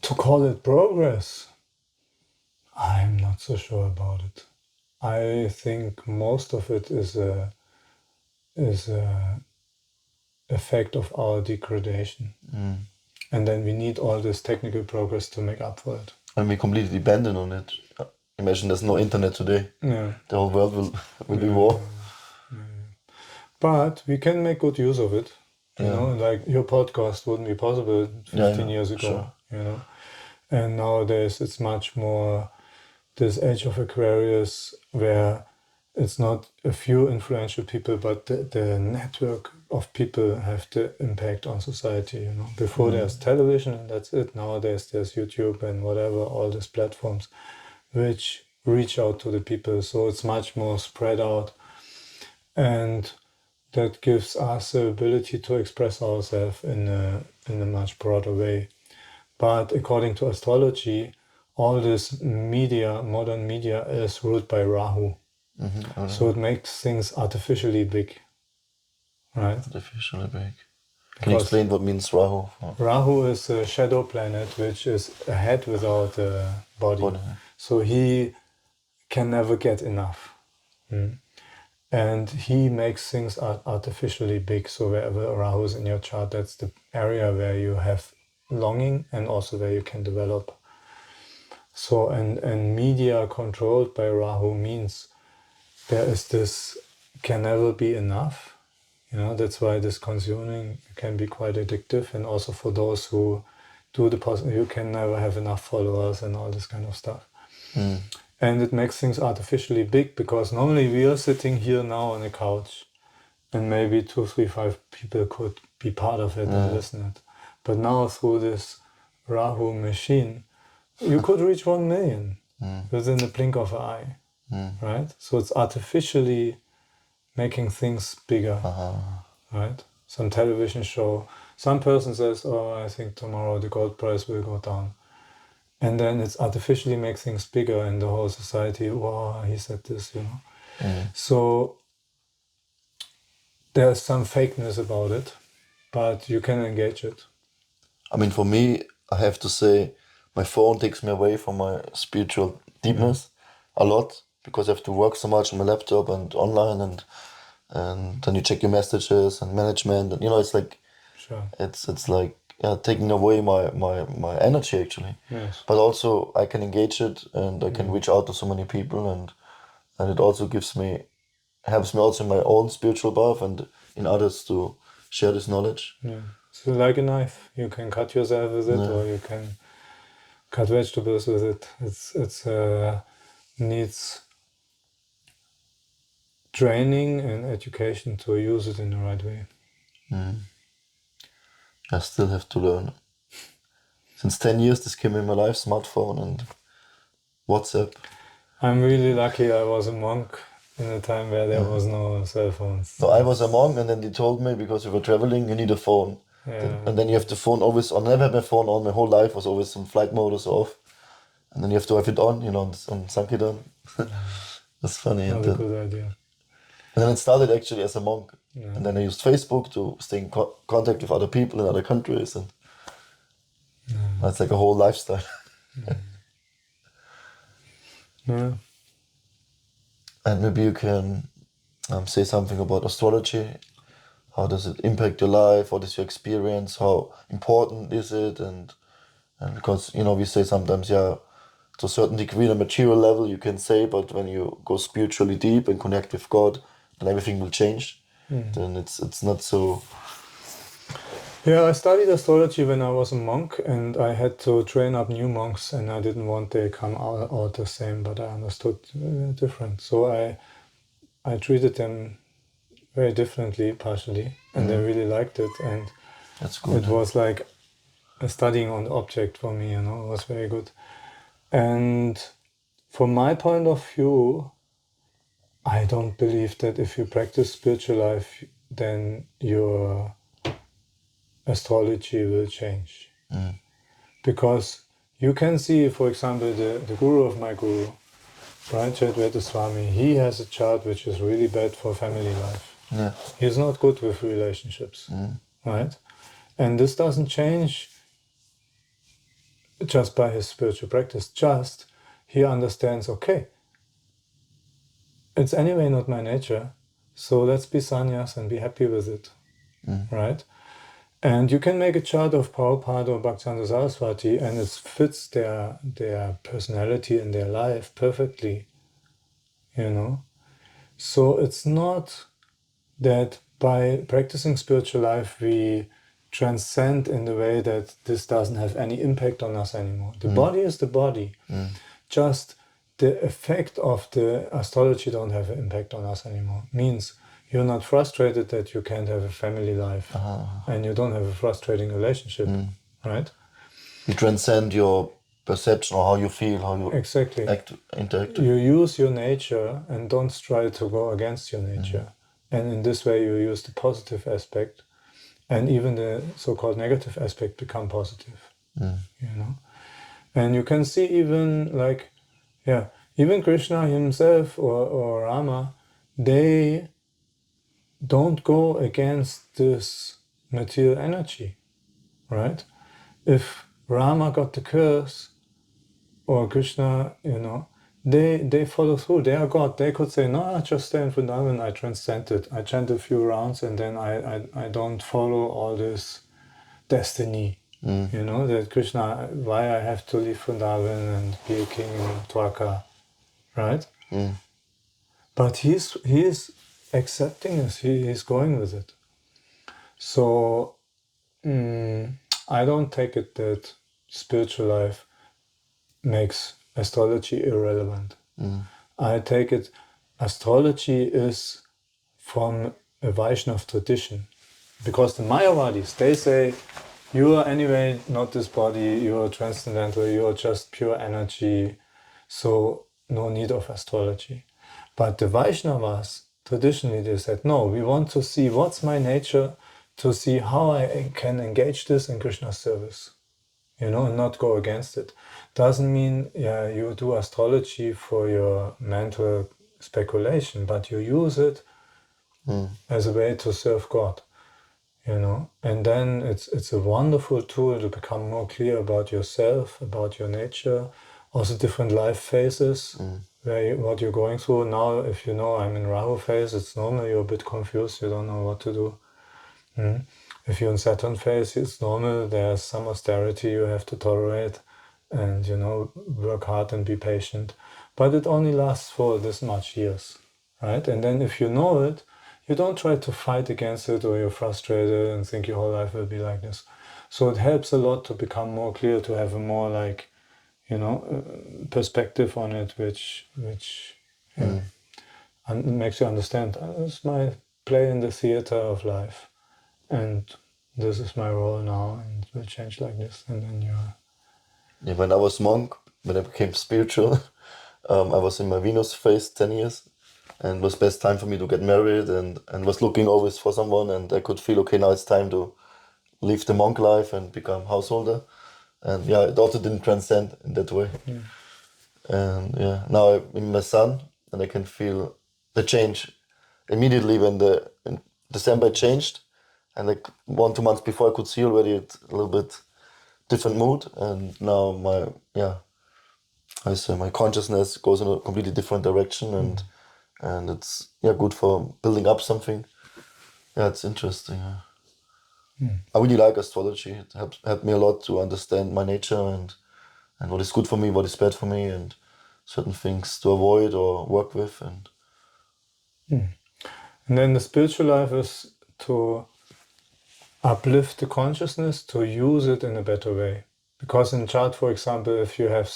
to call it progress, I'm not so sure about it. I think most of it is a effect of our degradation, and then we need all this technical progress to make up for it. And we're completely dependent on it. Imagine there's no internet today. Yeah. The whole world will be war. But we can make good use of it. Like your podcast wouldn't be possible 15 years ago. Sure. And nowadays it's much more this age of Aquarius where it's not a few influential people, but the network of people have the impact on society. Before there's television and that's it. Nowadays there's YouTube and whatever, all these platforms which reach out to the people. So it's much more spread out, and that gives us the ability to express ourselves in a much broader way. But according to astrology, all this media, modern media, is ruled by Rahu. So it makes things artificially big, right? Artificially big. Can you explain what means Rahu? Rahu is a shadow planet, which is a head without a body. So he can never get enough. And he makes things artificially big. So wherever Rahu is in your chart, that's the area where you have longing and also where you can develop. So, and media controlled by Rahu means there is this, can never be enough. That's why this consuming can be quite addictive. And also for those who do you can never have enough followers and all this kind of stuff. And it makes things artificially big because normally we are sitting here now on a couch and maybe 2, 3, 5 people could be part of it and listen it. But now through this Rahu machine, you could reach 1 million within the blink of an eye, right? So it's artificially making things bigger, right? Some television show, some person says, oh, I think tomorrow the gold price will go down. And then it's artificially make things bigger in the whole society. Wow, he said this, So there's some fakeness about it, but you can engage it. I mean, for me, I have to say, my phone takes me away from my spiritual deepness a lot, because I have to work so much on my laptop and online, and then you check your messages and management, and it's like, it's like taking away my energy actually. Yes. But also I can engage it and I can reach out to so many people, and it also helps me also in my own spiritual path and in others to share this knowledge. Yeah. So like a knife, you can cut yourself with it, or you can cut vegetables with it. It's needs training and education to use it in the right way. I still have to learn. Since 10 years this came in my life, smartphone and WhatsApp. I'm really lucky I was a monk in a time where there was no cell phones. So I was a monk, and then they told me, because we were traveling, you need a phone. And then you have the phone always on. I never had my phone on. My whole life was always in flight mode or so off. And then you have to have it on, on Sankirtan. That's funny. Not a good idea. And then it started actually as a monk. And then I used Facebook to stay in contact with other people in other countries. And it's like a whole lifestyle. Yeah. And maybe you can say something about astrology. How does it impact your life? What is your experience? How important is it? And because, we say sometimes, to a certain degree, on a material level, you can say, but when you go spiritually deep and connect with God, then everything will change. Then it's not so... Yeah, I studied astrology when I was a monk, and I had to train up new monks, and I didn't want they come out the same, but I understood different. So I treated them very differently, partially, and they really liked it. And That's good. It was like a studying on the object for me, it was very good. And from my point of view, I don't believe that if you practice spiritual life, then your astrology will change. Because you can see, for example, the guru of my guru, right, Advaita Swami, he has a chart which is really bad for family life. Yeah. He's not good with relationships, right? And this doesn't change just by his spiritual practice, just he understands, okay, it's anyway not my nature, so let's be sannyas and be happy with it, right? And you can make a chart of Prabhupada or Bhaktivedanta Saraswati, and it fits their personality and their life perfectly, So it's not that by practicing spiritual life we transcend in the way that this doesn't have any impact on us anymore. The body is the body. Just the effect of the astrology don't have an impact on us anymore. Means you're not frustrated that you can't have a family life and you don't have a frustrating relationship, right? You transcend your perception or how you feel, how you interact. You use your nature and don't try to go against your nature. And in this way you use the positive aspect, and even the so-called negative aspect become positive, And you can see even even Krishna himself or Rama, they don't go against this material energy, right? If Rama got the curse, or Krishna, they follow through. They are God. They could say, no, I just stay in Vrindavan, I transcend it. I chant a few rounds and then I don't follow all this destiny. That Krishna, why I have to leave Vrindavan and be a king in Dwarka, right? But he's accepting this. He's going with it. So I don't take it that spiritual life makes astrology irrelevant. I take it astrology is from a Vaishnava tradition. Because the Mayavadis, they say, you are anyway not this body, you are transcendental, you are just pure energy, so no need of astrology. But the Vaishnavas, traditionally they said, no, we want to see what's my nature, to see how I can engage this in Krishna's service, and not go against it. Doesn't mean, you do astrology for your mental speculation, but you use it as a way to serve God, And then it's a wonderful tool to become more clear about yourself, about your nature, also different life phases, what you're going through. Now, if I'm in Rahu phase, it's normal, you're a bit confused, you don't know what to do. if you're in Saturn phase, it's normal. There's some austerity you have to tolerate, and work hard and be patient. But it only lasts for this much years, right? And then if you know it, you don't try to fight against it, or you're frustrated and think your whole life will be like this. So it helps a lot to become more clear, to have a more perspective on it, which makes you understand. This is my play in the theater of life, and this is my role now, and it will change like this. And then Yeah, when I was monk, when I became spiritual, I was in my Venus phase 10 years, and it was best time for me to get married, and was looking always for someone, and I could feel, okay, now it's time to leave the monk life and become householder. And yeah, it also didn't transcend in that way. And yeah, now I'm in my son, and I can feel the change immediately when in December it changed, and like 1-2 months before I could see already a little bit different mood, and now my consciousness goes in a completely different direction, and it's good for building up something. Yeah, it's interesting. Yeah. I really like astrology. It helped me a lot to understand my nature and what is good for me, what is bad for me, and certain things to avoid or work with. And then the spiritual life is to uplift the consciousness, to use it in a better way. Because in chart, for example, if you have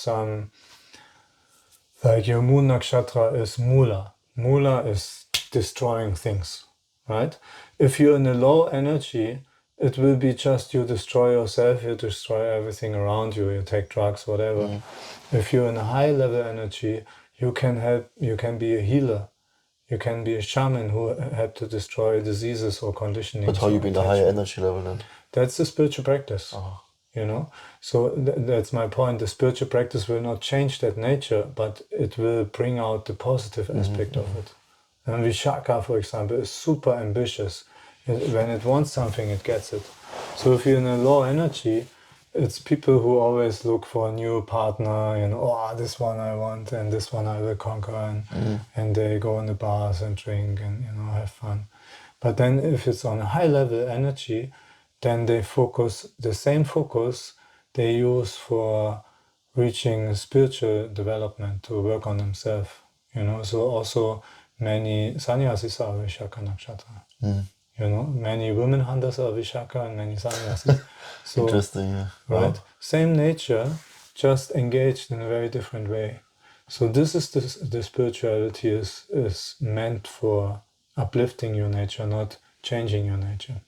like your moon nakshatra is Mula. Mula is destroying things, right? If you're in a low energy, it will be just you destroy yourself, you destroy everything around you, you take drugs, whatever. If you're in a high level energy, you can help, you can be a healer. You can be a shaman who help to destroy diseases or conditioning. But how you be in a higher energy level then? That's the spiritual practice. So that's my point. The spiritual practice will not change that nature, but it will bring out the positive aspect of it. And Vishaka, for example, is super ambitious. When it wants something, it gets it. So if you're in a low energy, it's people who always look for a new partner, this one I want and this one I will conquer, and they go in the bars and drink and have fun. But then if it's on a high level energy, then they focus, the same focus they use for reaching spiritual development, to work on themselves. So also many sannyasis are Vishaka Nakshatra. Many women hunters are Vishaka and many sannyasis. So, interesting, yeah. Right? Same nature, just engaged in a very different way. So this is the spirituality is meant for uplifting your nature, not changing your nature.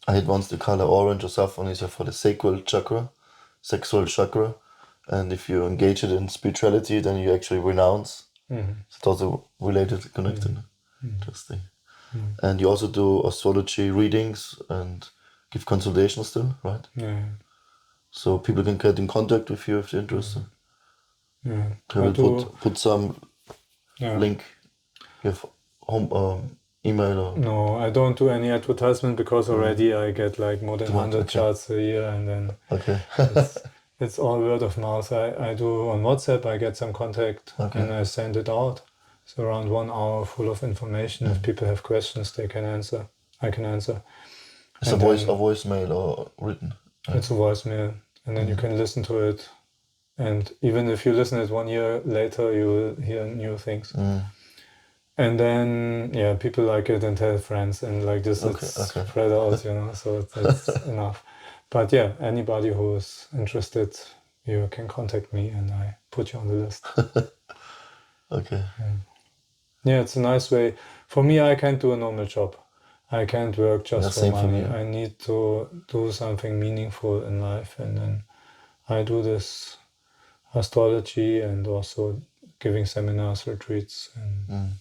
I had once the color orange or saffron is for the sexual chakra. And if you engage it in spirituality, then you actually renounce. So it's also related, connected. Interesting. And you also do astrology readings and give consultations still, right? Yeah. So people can get in contact with you if they're interested. Yeah. I will put some link. You have home email or... No, I don't do any advertisement because already I get like more than 100 charts a year, and then it's all word of mouth. I do on WhatsApp, I get some contact and I send it out. It's around 1 hour full of information. If people have questions, they can answer. I can answer. It's a voicemail or written? It's a voicemail, and then you can listen to it. And even if you listen it 1 year later, you will hear new things. And then, people like it and tell friends, and like this it's spread out, so it's enough. But anybody who is interested, you can contact me and I put you on the list. Okay. Yeah, it's a nice way. For me, I can't do a normal job. I can't work just for money. I need to do something meaningful in life, and then I do this astrology and also giving seminars, retreats, and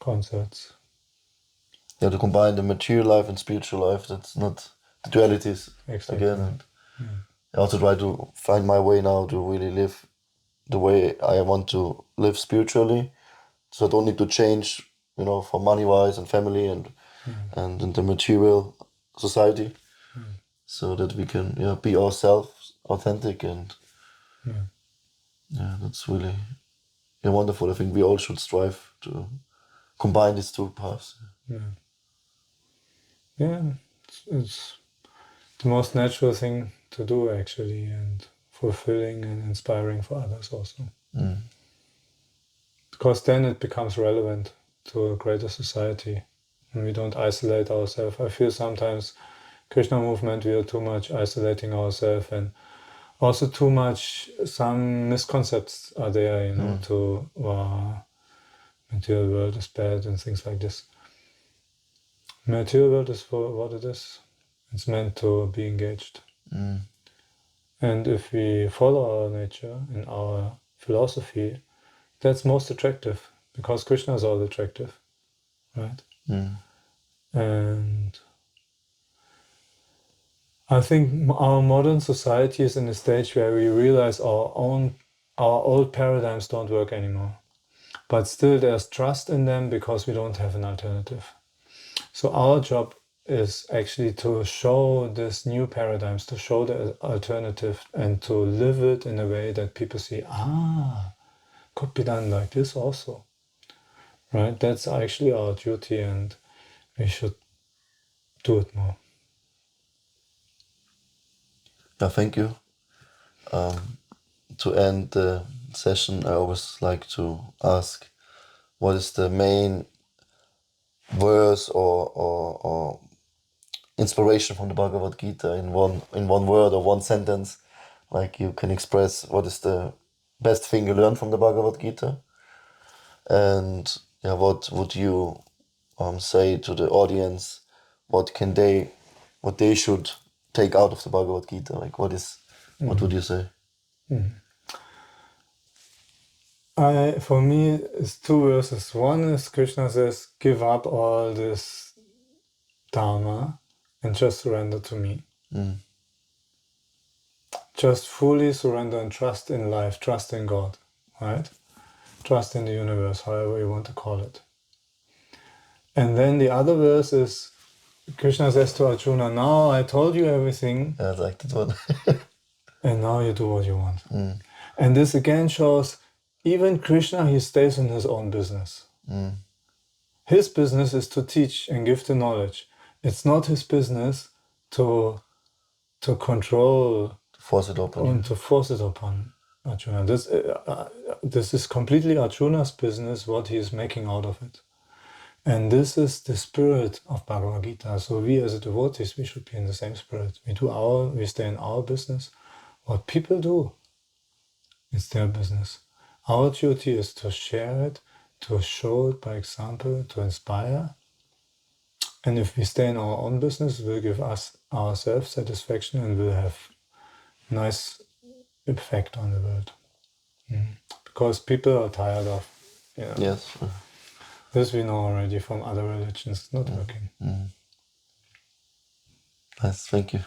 concerts. Yeah, to combine the material life and spiritual life, that's not the dualities again. And I also try to find my way now to really live the way I want to live spiritually. So I don't need to change, for money-wise and family and in the material society, so that we can be ourselves, authentic, and that's really wonderful. I think we all should strive to combine these two paths. Yeah, it's the most natural thing to do, actually, and fulfilling and inspiring for others also. Because then it becomes relevant to a greater society, and we don't isolate ourselves. I feel sometimes Krishna movement, we are too much isolating ourselves, and also too much, some misconceptions are there, to material world is bad and things like this. Material world is for what it is. It's meant to be engaged. And if we follow our nature and our philosophy, that's most attractive, because Krishna is all attractive, right? And I think our modern society is in a stage where we realize our old paradigms don't work anymore. But still there's trust in them because we don't have an alternative. So our job is actually to show these new paradigms, to show the alternative, and to live it in a way that people see, could be done like this also. Right? That's actually our duty, and we should do it more. Yeah, thank you. To end the session, I always like to ask, what is the main verse or inspiration from the Bhagavad Gita in one word or one sentence? Like, you can express what is the best thing you learned from the Bhagavad Gita, and what would you say to the audience? What they should take out of the Bhagavad Gita? Like, what would you say? For me, it's two verses. One is Krishna says, give up all this dharma and just surrender to me. Just fully surrender and trust in life, trust in God, right? Trust in the universe, however you want to call it. And then the other verse is, Krishna says to Arjuna, now I told you everything. Yeah, I like that one. And now you do what you want. And this again shows, even Krishna, he stays in his own business. His business is to teach and give the knowledge. It's not his business to control, To force it upon Arjuna. This is completely Arjuna's business, what he is making out of it. And this is the spirit of Bhagavad Gita. So we as devotees, we should be in the same spirit. We stay in our business. What people do, it's their business. Our duty is to share it, to show it by example, to inspire. And if we stay in our own business, it will give us our self-satisfaction and will have nice effect on the world. Because people are tired of, Yes. this we know already from other religions, not working. Nice, thank you.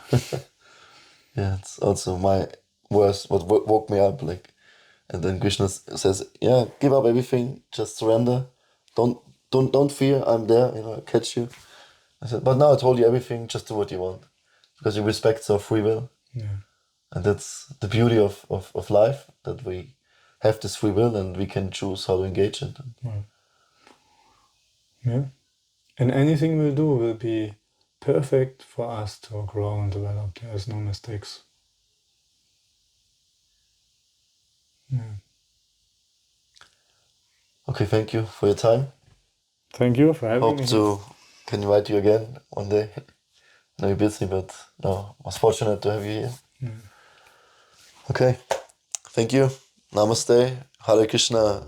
Yeah, it's also my verse what woke me up, like, and then Krishna says, yeah, give up everything, just surrender, don't fear, I'm there, I'll catch you. I said, but now I told you everything, just do what you want, because he respects our free will. And that's the beauty of life, that we have this free will and we can choose how to engage it. Yeah. And anything we'll do will be perfect for us to grow and develop. There's no mistakes. Okay, thank you for your time. Thank you for having me. Hope can invite you again one day. I know you're busy, but no, I was fortunate to have you here. Okay, thank you. Namaste. Hare Krishna.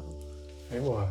Hey, boy.